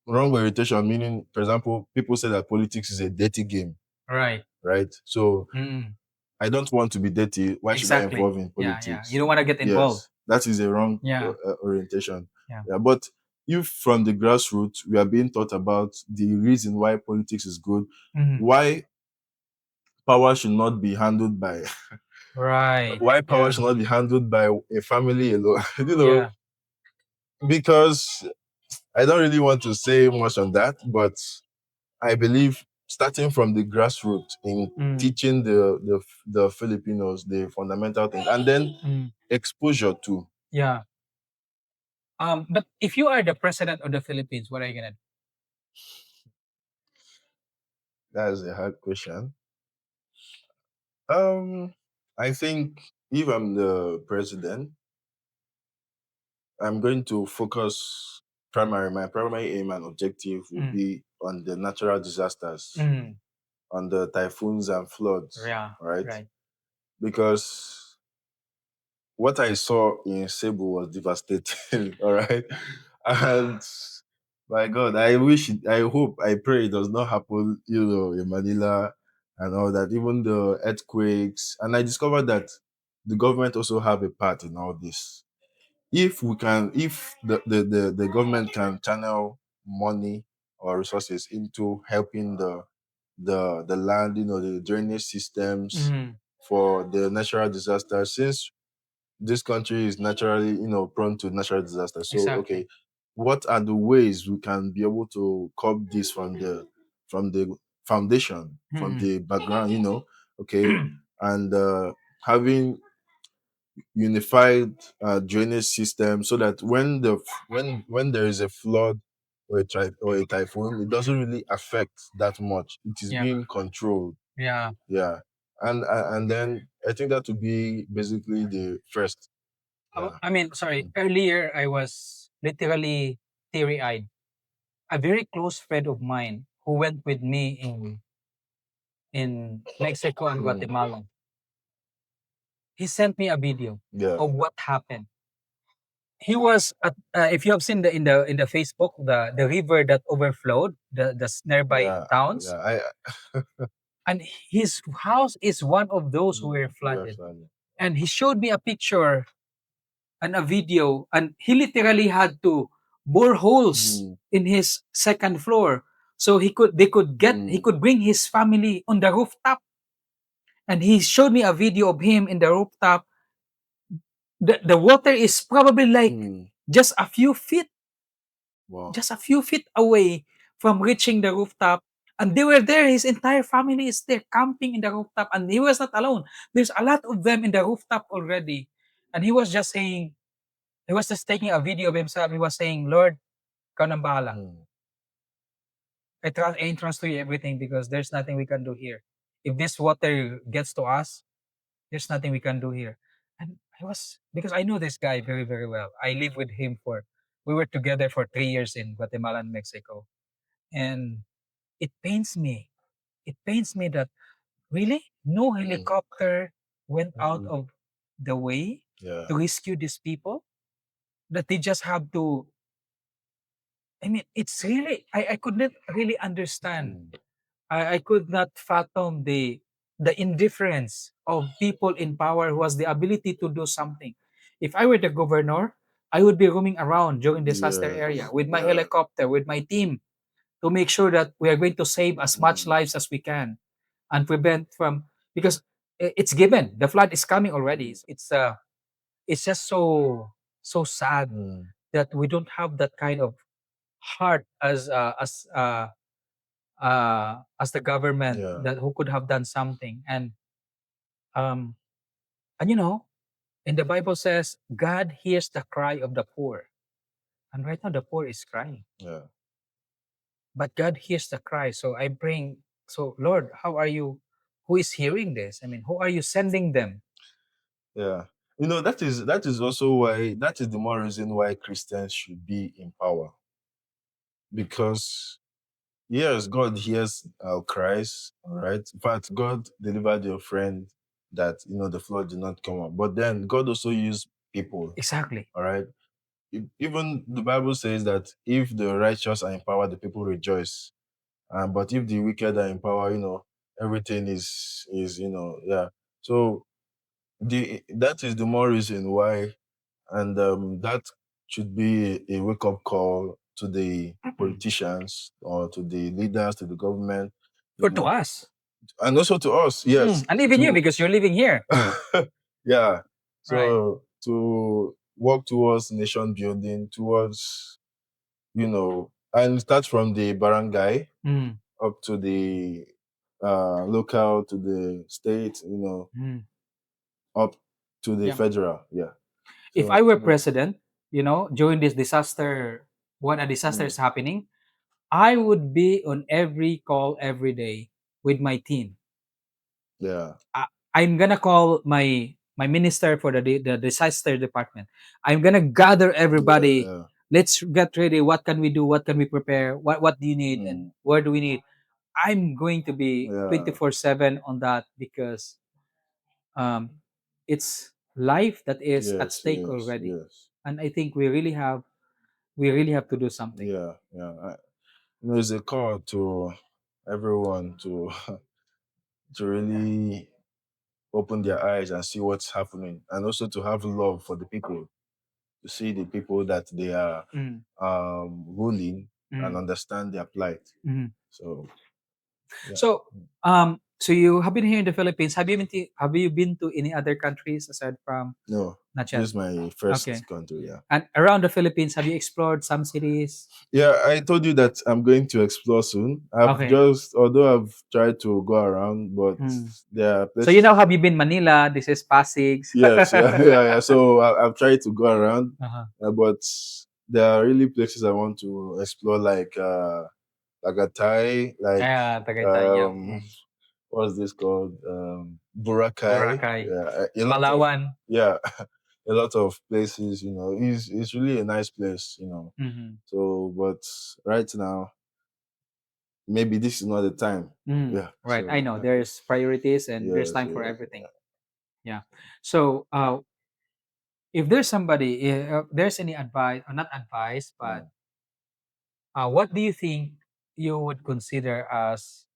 wrong orientation, meaning, for example, people say that politics is a dirty game, Right. right? So Mm. I don't want to be dirty. Why should I Exactly. involve in Yeah, yeah. You politics? don't want to get involved. Yes, that is a wrong Yeah, orientation. yeah. Yeah, but if from the grassroots we are being taught about the reason why politics is good, Mm. why power should not be handled by Right. why power Yeah, should not be handled by a family alone, yeah. because I don't really want to say much on that, but I believe starting from the grassroots in Mm. teaching the Filipinos the fundamental things, and then Mm. exposure to. Yeah. But if you are the president of the Philippines, what are you gonna do? That's a hard question. Um, I think if I'm the president, I'm going to focus my primary aim and objective will Mm. be on the natural disasters, Mm. on the typhoons and floods, Yeah. right? Right. Because what I saw in Cebu was devastating, all right? And my God, I hope, I pray it does not happen, in Manila and all that, even the earthquakes. And I discovered that the government also have a part in all this. If the government can channel money or resources into helping the land, the drainage systems Mm. for the natural disasters, since this country is naturally, prone to natural disasters. So, Exactly. okay, what are the ways we can be able to curb this from the foundation, from Mm. the background, okay, and having unified drainage system so that when there is a flood or a typhoon, it doesn't really affect that much. It is Yeah. being controlled. Yeah. Yeah, and then I think that would be basically the first. Yeah. I mean, sorry. Earlier, I was literally teary-eyed. A very close friend of mine who went with me in Mexico and Mm. Guatemala. He sent me a video Yeah. of what happened. He was at, if you have seen the Facebook, the river that overflowed the nearby Yeah. towns, Yeah. I and his house is one of those who were flooded. definitely. And he showed me a picture and a video, and he literally had to bore holes Mm. in his second floor so he Mm. could bring his family on the rooftop. And he showed me a video of him in the rooftop. The water is probably like Mm. just a few feet Wow. just a few feet away from reaching the rooftop. And they were there. His entire family is there camping in the rooftop. And he was not alone. There's a lot of them in the rooftop already. And he was just taking a video of himself. He was saying, Lord, ikaw nang bahala. Mm. I entrust to you everything because there's nothing we can do here. If this water gets to us, there's nothing we can do here. And because I know this guy very, very well. I lived with him we were together for 3 years in Guatemala and Mexico. And it pains me. It pains me that really no Mm. helicopter went out Mm. of the way Yeah. to rescue these people. That they just have to. I mean, it's really I could not really understand. Mm. I could not fathom the indifference of people in power who has the ability to do something. If I were the governor, I would be roaming around during disaster area Yes. with my Yeah. helicopter, with my team, to make sure that we are going to save as much Mm. lives as we can and prevent from because it's given the flood is coming already. It's just so sad Mm. that we don't have that kind of heart as the government Yeah. that who could have done something. Um and you know, in the Bible says God hears the cry of the poor, and right now the poor is crying, Yeah. but God hears the cry. So I bring So Lord, how are you? Who is hearing this? I mean, who are you sending them? Yeah. You know, that is also why that is the more reason why Christians should be in power. Because yes, God hears our cries, all right. In fact, God delivered your friend that the flood did not come up. But then God also used people, Exactly. all right. Even the Bible says that if the righteous are in power, the people rejoice. But if the wicked are in power, everything is yeah. So the that is the more reason why, and that should be a wake up call to the politicians or to the leaders, to the government, you Or to know, us. and also to us. Yes, And even you, to because you're living here. yeah. Right. So to work towards nation building, towards and start from the barangay Mm, up to the local, to the state, mm. up to the Yeah. federal. Yeah. If I So were president, during this disaster, when a disaster mm, is happening, I would be on every call every day with my team. yeah, I, I'm gonna call my minister for the disaster department. I'm gonna gather yeah, everybody. yeah. Let's get ready. What can we do? What can we prepare? What do you need and Mm, where do we need? I'm going to be yeah. 24/7 on that because um, it's life that is at Yes, stake yes, already, yes. and I think we really have to do something. Yeah, yeah. It's a call to everyone to to really open their eyes and see what's happening, and also to have love for the people, to see the people that they are Mm, ruling and mm, understand their plight. mm. So yeah. So, so you have been here in the Philippines. Have you been to any other countries aside from No, not this yet? is my Okay. first country. Yeah. And around the Philippines, have you explored some cities? Yeah, I told you that I'm going to explore soon. Okay. Although I've tried to go around, but Mm. there are So you know, places. have you been Manila? This is Pasig. Yes, yeah, yeah, yeah. So I've tried to go around, Uh-huh. but there are really places I want to explore, like a Thai, like Tagaytay. Yeah. um, what's this called? Boracay. Boracay. Yeah, a lot of Palawan. yeah, a lot of places. It's really a nice place. Mhm. So, but right now, maybe this is not the time. Mm. Yeah. Right. I So know there's priorities and there's yes, time for yes, everything. Yeah. So, if there's somebody, there's any advice, or not advice, yeah. but what do you think you would consider as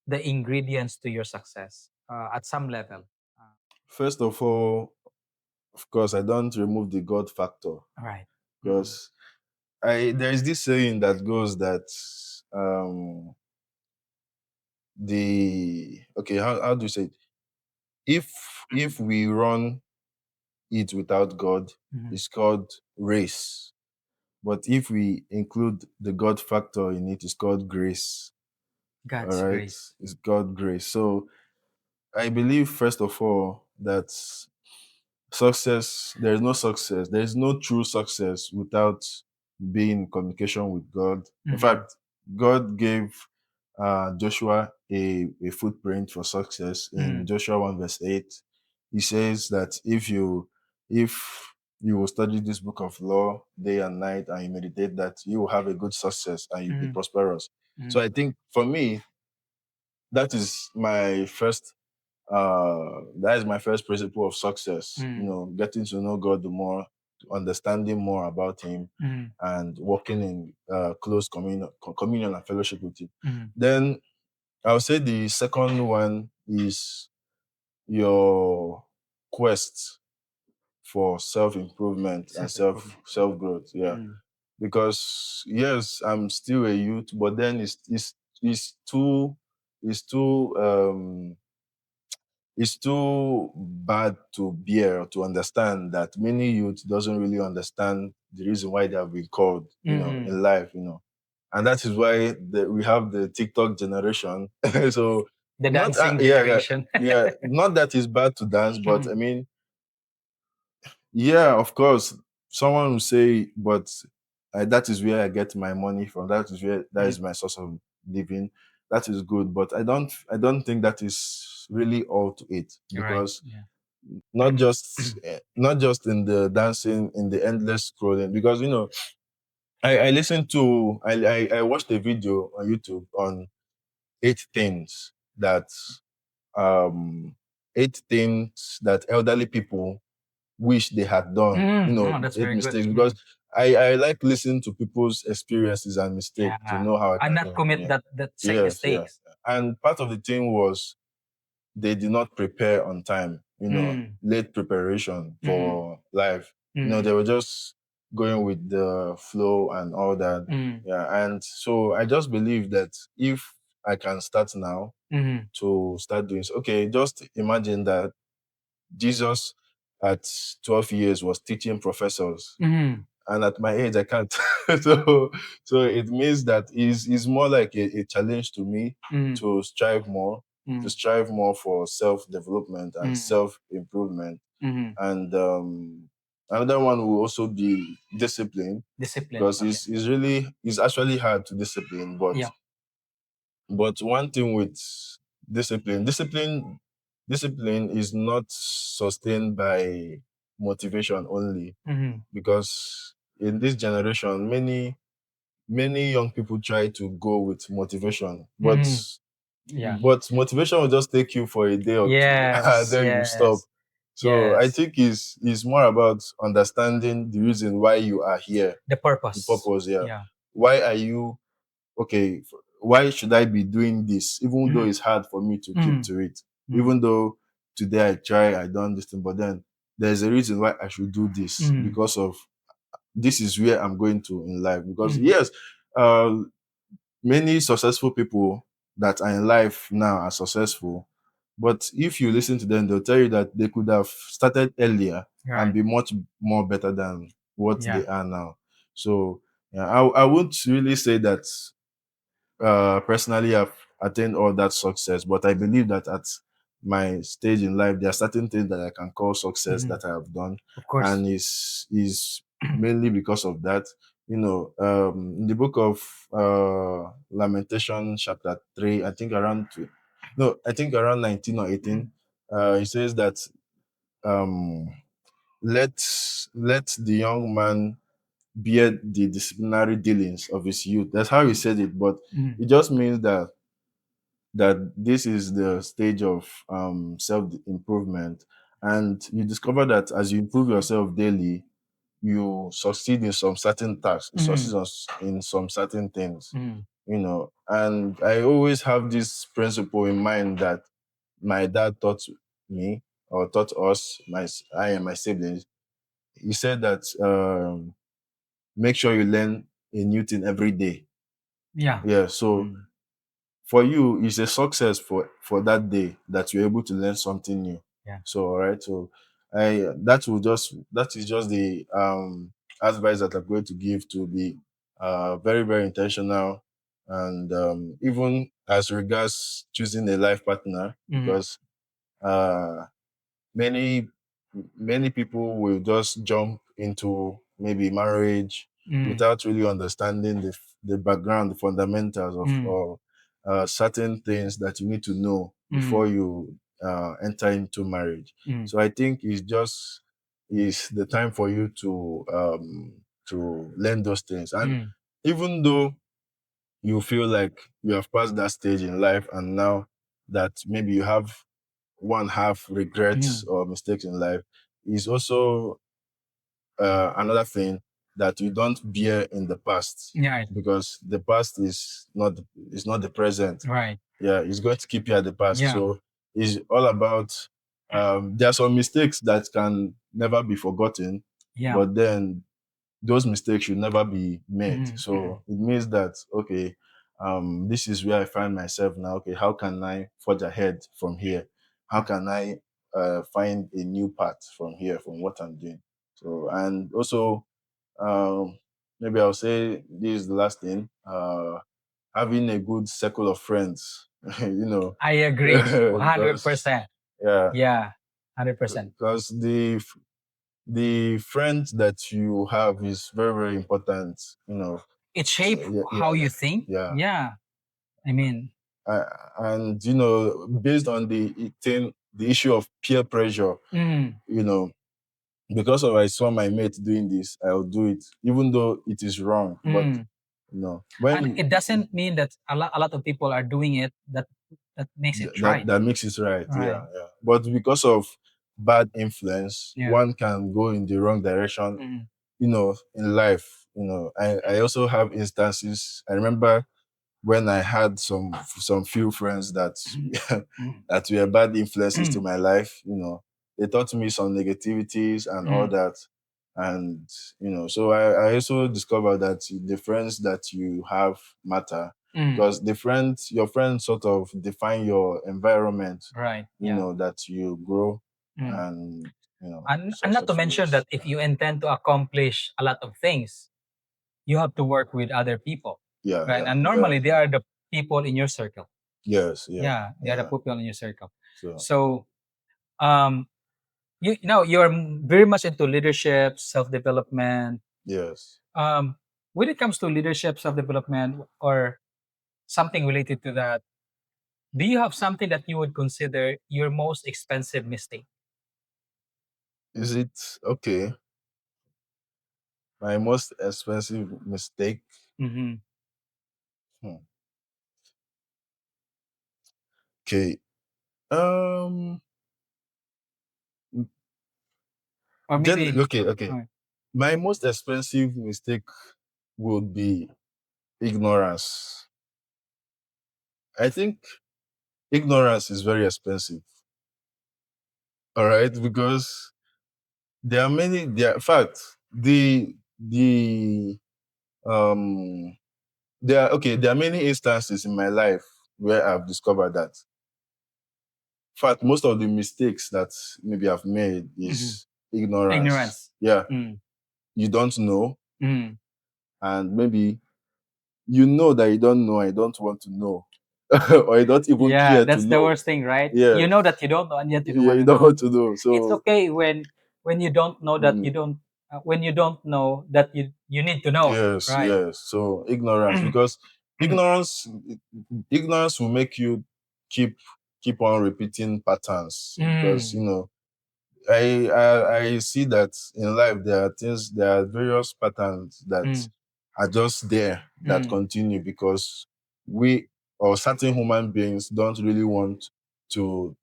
the ingredients to your success at some level? First of all, of course, I don't remove the God factor, All right. Mm, because I there is this saying that goes that um the okay, how do you say it? If we run it without God, mhm. it's called race. But if we include the God factor in it, it's called grace. All God's right, grace. it's God grace. So I believe first of all that there is no success, there is no true success without being in communication with God. In Mhm. fact, God gave Joshua a footprint for success in Mm, Joshua 1 verse 8. He says that if you will study this book of law day and night and you meditate, that you will have a good success and you'll be mhm, prosperous. So mhm, I think for me, that is my first that is my first principle of success, mm, getting to know God the more, understanding more about him, mhm, and working in close communion and fellowship with him. mhm. Then I would say the second one is your quest for self-improvement and Self improvement. self-growth. Yeah, Mm, because yes, I'm still a youth, but then it's too bad to bear, or to understand, that many youth doesn't really understand the reason why they have been called, mhm. in life. And that is why we have the TikTok generation. So The not dancing yeah, yeah, generation. yeah, not that it's bad to dance, but I Mhm. mean, yeah, of course, someone will say, but that is where I get my money from. That is my source of living. that is good, but I don't think that is really all to it, Right. because Yeah. not just in the dancing, in the endless scrolling, because I listened to I watched a video on YouTube on eight things that um eight things that elderly people wish they had done. Oh, that's Eight very good. mistakes, because I like listening to people's experiences and mistakes to Yeah. know how I And can not do. commit Yeah. that same Yes, yeah. mistakes. And part of the thing was they did not prepare on time, Mm, late preparation mm, for life. mm, They were just going with the flow and all that. mm, Yeah. And so I just believe that if I can start now mm, to start doing so, okay, just imagine that Jesus at 12 years was teaching professors, mm, and at my age I can't. so so it means that is more like a challenge to me mm, to strive more, mm, for self-development and mm, self-improvement. mm. And another one will also be discipline, Discipline. because Okay. it's actually hard to discipline, Yeah. but one thing with discipline is not sustained by motivation only, Mm, because in this generation, many young people try to go with motivation, but mm. Yeah. motivation will just take you for a day or two, and Yes. then you stop. Yes. So I Yes. think is more about understanding the reason why you are here, The the purpose. purpose. Yeah, Yeah. why are you okay? Why should I be doing this, even though Mm, it's hard for me to keep mm, to it? mm, Even though today I try, I done this thing, but then there's a reason why I should do this, mm, because of this is where I'm going to in life. Because mm, yes, uh, many successful people that are in life now are successful, but if you listen to them, they'll tell you that they could have started earlier and right. be much more better than what Yeah. they are now. So yeah, I won't really say that personally I've attained all that success, but I believe that at my stage in life, there are certain things that I can call success Mm, that I have done, of course. and is mainly because of that. In the book of Lamentation, chapter 3, I think around no, I think around 19 or 18, it says that um, let let the young man bear the disciplinary dealings of his youth. That's how he said it, but Mm, it just means that this is the stage of self improvement, and you discover that as you improve yourself daily, you succeed in some certain tasks, you mm, succeed in some certain things. mm, And I always have this principle in mind that my dad taught me, or taught us, I and my siblings. He said that make sure you learn a new thing every day. yeah. Yeah. So Mm, for you, it's a success for that day that you're able to learn something new. yeah. So all right. So that is just the advice that I'm going to give, to be very, very intentional, and even as regards choosing a life partner, Mm, because uh many many people will just jump into maybe marriage mm, without really understanding the background, the fundamentals mm, of certain things that you need to know mm, before you enter into marriage. mm, So I think it's just is the time for you to learn those things. And mm, even though you feel like you have passed that stage in life, and now that maybe you have one half regrets mm. or mistakes in life, is also another thing that you don't bear in the past, Yeah. because the past is not the present. Right. Yeah, it's going to keep you at the past. Yeah. So it's all about there are some mistakes that can never be forgotten, Yeah. but then those mistakes should never be made. Mm, mm, So it means that okay, this is where I find myself now. Okay, how can I forge ahead from here? How yeah. can I find a new path from here, from what I'm doing? So, and also, um, maybe I'll say this is the last thing. Having a good circle of friends, I agree. because 100%. yeah, Yeah. 100%. because the friends that you have is very, very important. It shape Yeah, how yeah, you think. yeah. Yeah. I mean, uh, and based on the issue of peer pressure, Mm, you know, because of I saw my mate doing this, I'll do it, even though it is wrong. But mm. And when it doesn't mean that a lot of people are doing it that makes it that right. that makes it right, Right. yeah, yeah. But because of bad influence, Yeah. one can go in the wrong direction, Mm, in life. I also have instances. I remember when I had some few friends that mm, that were bad influences to mm, my life. They taught me some negativities and all mm, that. And so I also discovered that the friends that you have matter, mm. because your friends sort of define your environment, Right. Yeah. that you grow, Mm. and And not to successfully. mention that if you intend to accomplish a lot of things, you have to work with other people, Yeah, right? yeah, And yeah. normally they are the people in your circle. Yes, yeah, Yeah, they are the yeah. people in your circle. So So, um, you're very much into leadership, self development. yes. When it comes to leadership, self development, or something related to that, do you have something that you would consider your most expensive mistake? Is it okay? My most expensive mistake. Mm-hmm. Hmm. Okay. Um. Or maybe, Okay. Okay. uh, My most expensive mistake would be ignorance. I think ignorance is very expensive. All right, because there are many. In fact, the um there are many instances in my life where I've discovered that. In fact, most of the mistakes that maybe I've made mhm, is ignorance. ignorance. Yeah, Mm, you don't know, mm. and maybe you know that you don't know and you don't want to know, or you don't even Yeah, care to that's the know. worst thing, right? Yeah, You know that you don't know, and yet you don't yeah, want you to don't know. want to know. It's So, okay when you don't know that mm, you don't when you don't know that you need to know, yes, right? yes. So ignorance, because ignorance, ignorance will make you keep keep on repeating patterns, because Mm, I see that in life there are various patterns that mm, are just there that mm, continue, because we or certain human beings don't really want to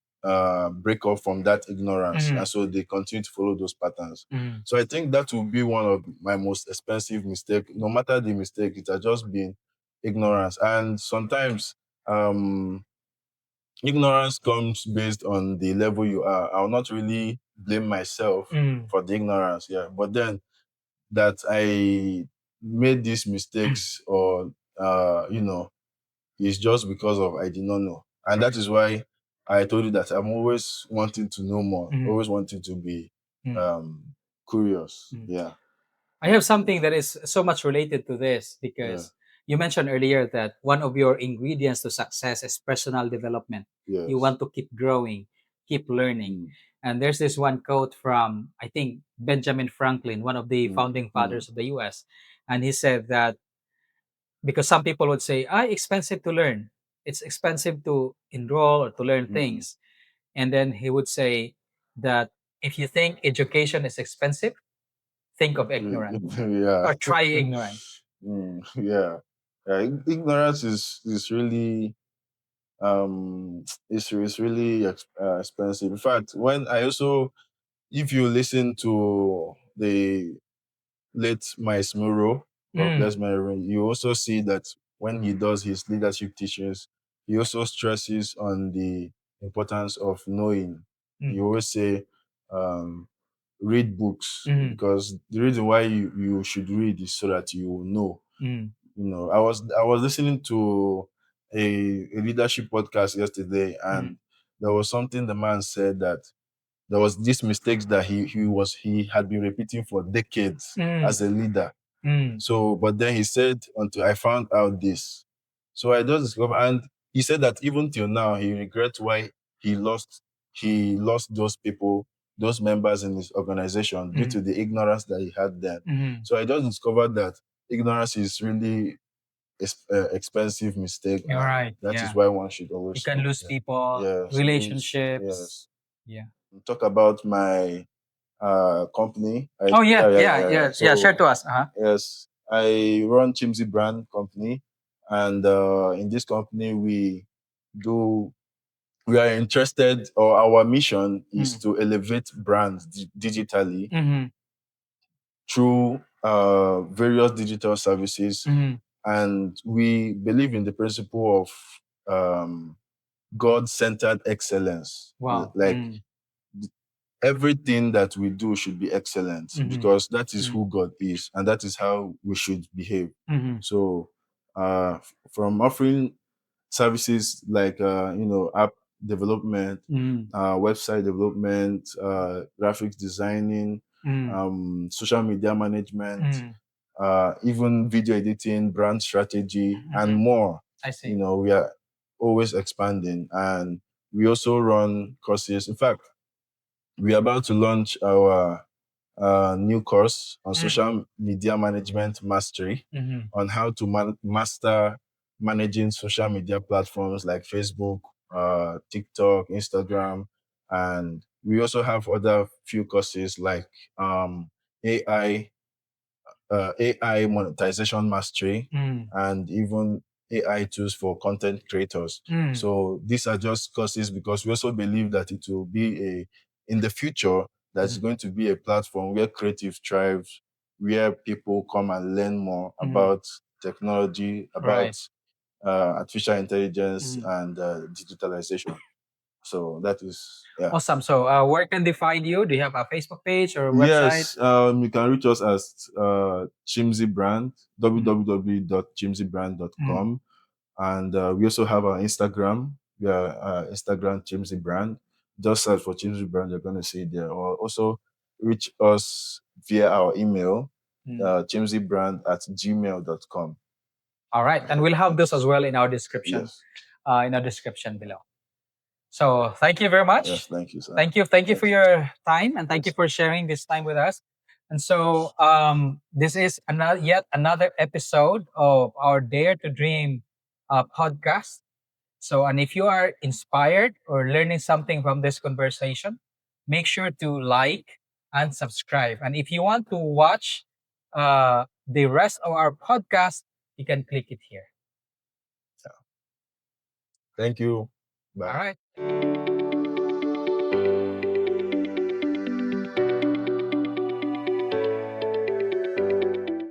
break off from that ignorance, and mm, so they continue to follow those patterns. mm, So I think that will be one of my most expensive mistake. No matter the mistake, it has just been ignorance, and sometimes um ignorance comes based on the level you are. I'll not really blame myself mm, for the ignorance, yeah. But then that I made these mistakes, or it's just because of I did not know. And that right. is why I told you that I'm always wanting to know more, Mm, always wanting to be mm, um curious. mm. Yeah. I have something that is so much related to this Yeah. because you mentioned earlier that one of your ingredients to success is personal development. You Yes. want to keep growing, keep learning. Mm, And there's this one quote from, I think, Benjamin Franklin, one of the mm, founding mm, fathers of the US. And he said that because some people would say, expensive to learn. It's expensive to enroll or to learn mm. things. And then he would say that if you think education is expensive, think of ignorance Yeah. or try ignorance. Yeah. Yeah. Ignorance is really it's really expensive. In fact, when I also if you listen to the late Miles Muro, God Mm, bless my reign, you also see that when he does his leadership teachings, he also stresses on the importance of knowing. He mm, always say, um, read books, mm, because the reason why you should read is so that you will know. mm, I was listening to a leadership podcast yesterday, mm, and there was something the man said, that there was these mistakes that he had been repeating for decades mm, as a leader. mm, So, but then he said, until I found out this. So I just discovered, and he said that even till now he regrets why he lost he lost those people, those members in his organization, due mm, to the ignorance that he had then. mm, So I just discovered that ignorance is really expensive mistake, You're and right. that is Yeah. why one should You always can know. lose Yeah. people, Yes, lose. relationships. Yes. Yeah. Talk about my company. Oh Yeah, yeah, yeah, yeah, yeah, yeah. yeah, yeah. Share So to us. Uh-huh. yes, I run Chimzy brand company, and in this company do we are interested, or our mission is Mm. to elevate brands digitally Mm-hmm. through various digital services, Mm-hmm. and we believe in the principle of God-centered excellence. Wow. Like Mm. everything that we do should be excellent, Mm-hmm. because that is Mm. who God is, and that is how we should behave. Mm-hmm. So, from offering services like app development, Mm. website development, graphics designing, Mm. social media management, Mm. even video editing, brand strategy, and Mm-hmm. more. I see. We are always expanding, and we also run courses. In fact, we are about to launch our new course on Mm. social media management mastery, Mm-hmm. on how to master managing social media platforms like Facebook, TikTok, Instagram, and we also have other few courses like AI, AI monetization mastery, Mm. and even AI tools for content creators. Mm. So these are just courses because we also believe that it will be in the future, that's Mm. going to be a platform where creative thrives, where people come and learn more Mm. about technology, about Right. artificial intelligence, Mm. and digitalization. So that is, yeah. Awesome. So, where can they find you? Do you have a Facebook page or a website? Yes, you can reach us as Chimzy Brand, Mm. Mm. www.chimzybrand.com. And we also have our Instagram. We are Instagram Chimzy Brand. Just search for Chimzy Brand, you're going to see it there. Or also reach us via our email, Mm. chimzybrand@gmail.com. All right, and we'll have this as well in our description, Yes. below. So thank you very Yes, much. thank you, sir. Thank you for Yes. your time, and thank you Yes. for sharing this time with us. And so this is another yet another episode of our Dare to Dream podcast. So, and if you are inspired or learning something from this conversation, make sure to like and subscribe. And if you want to watch the rest of our podcast, you can click it here. Thank you. All Bye. right.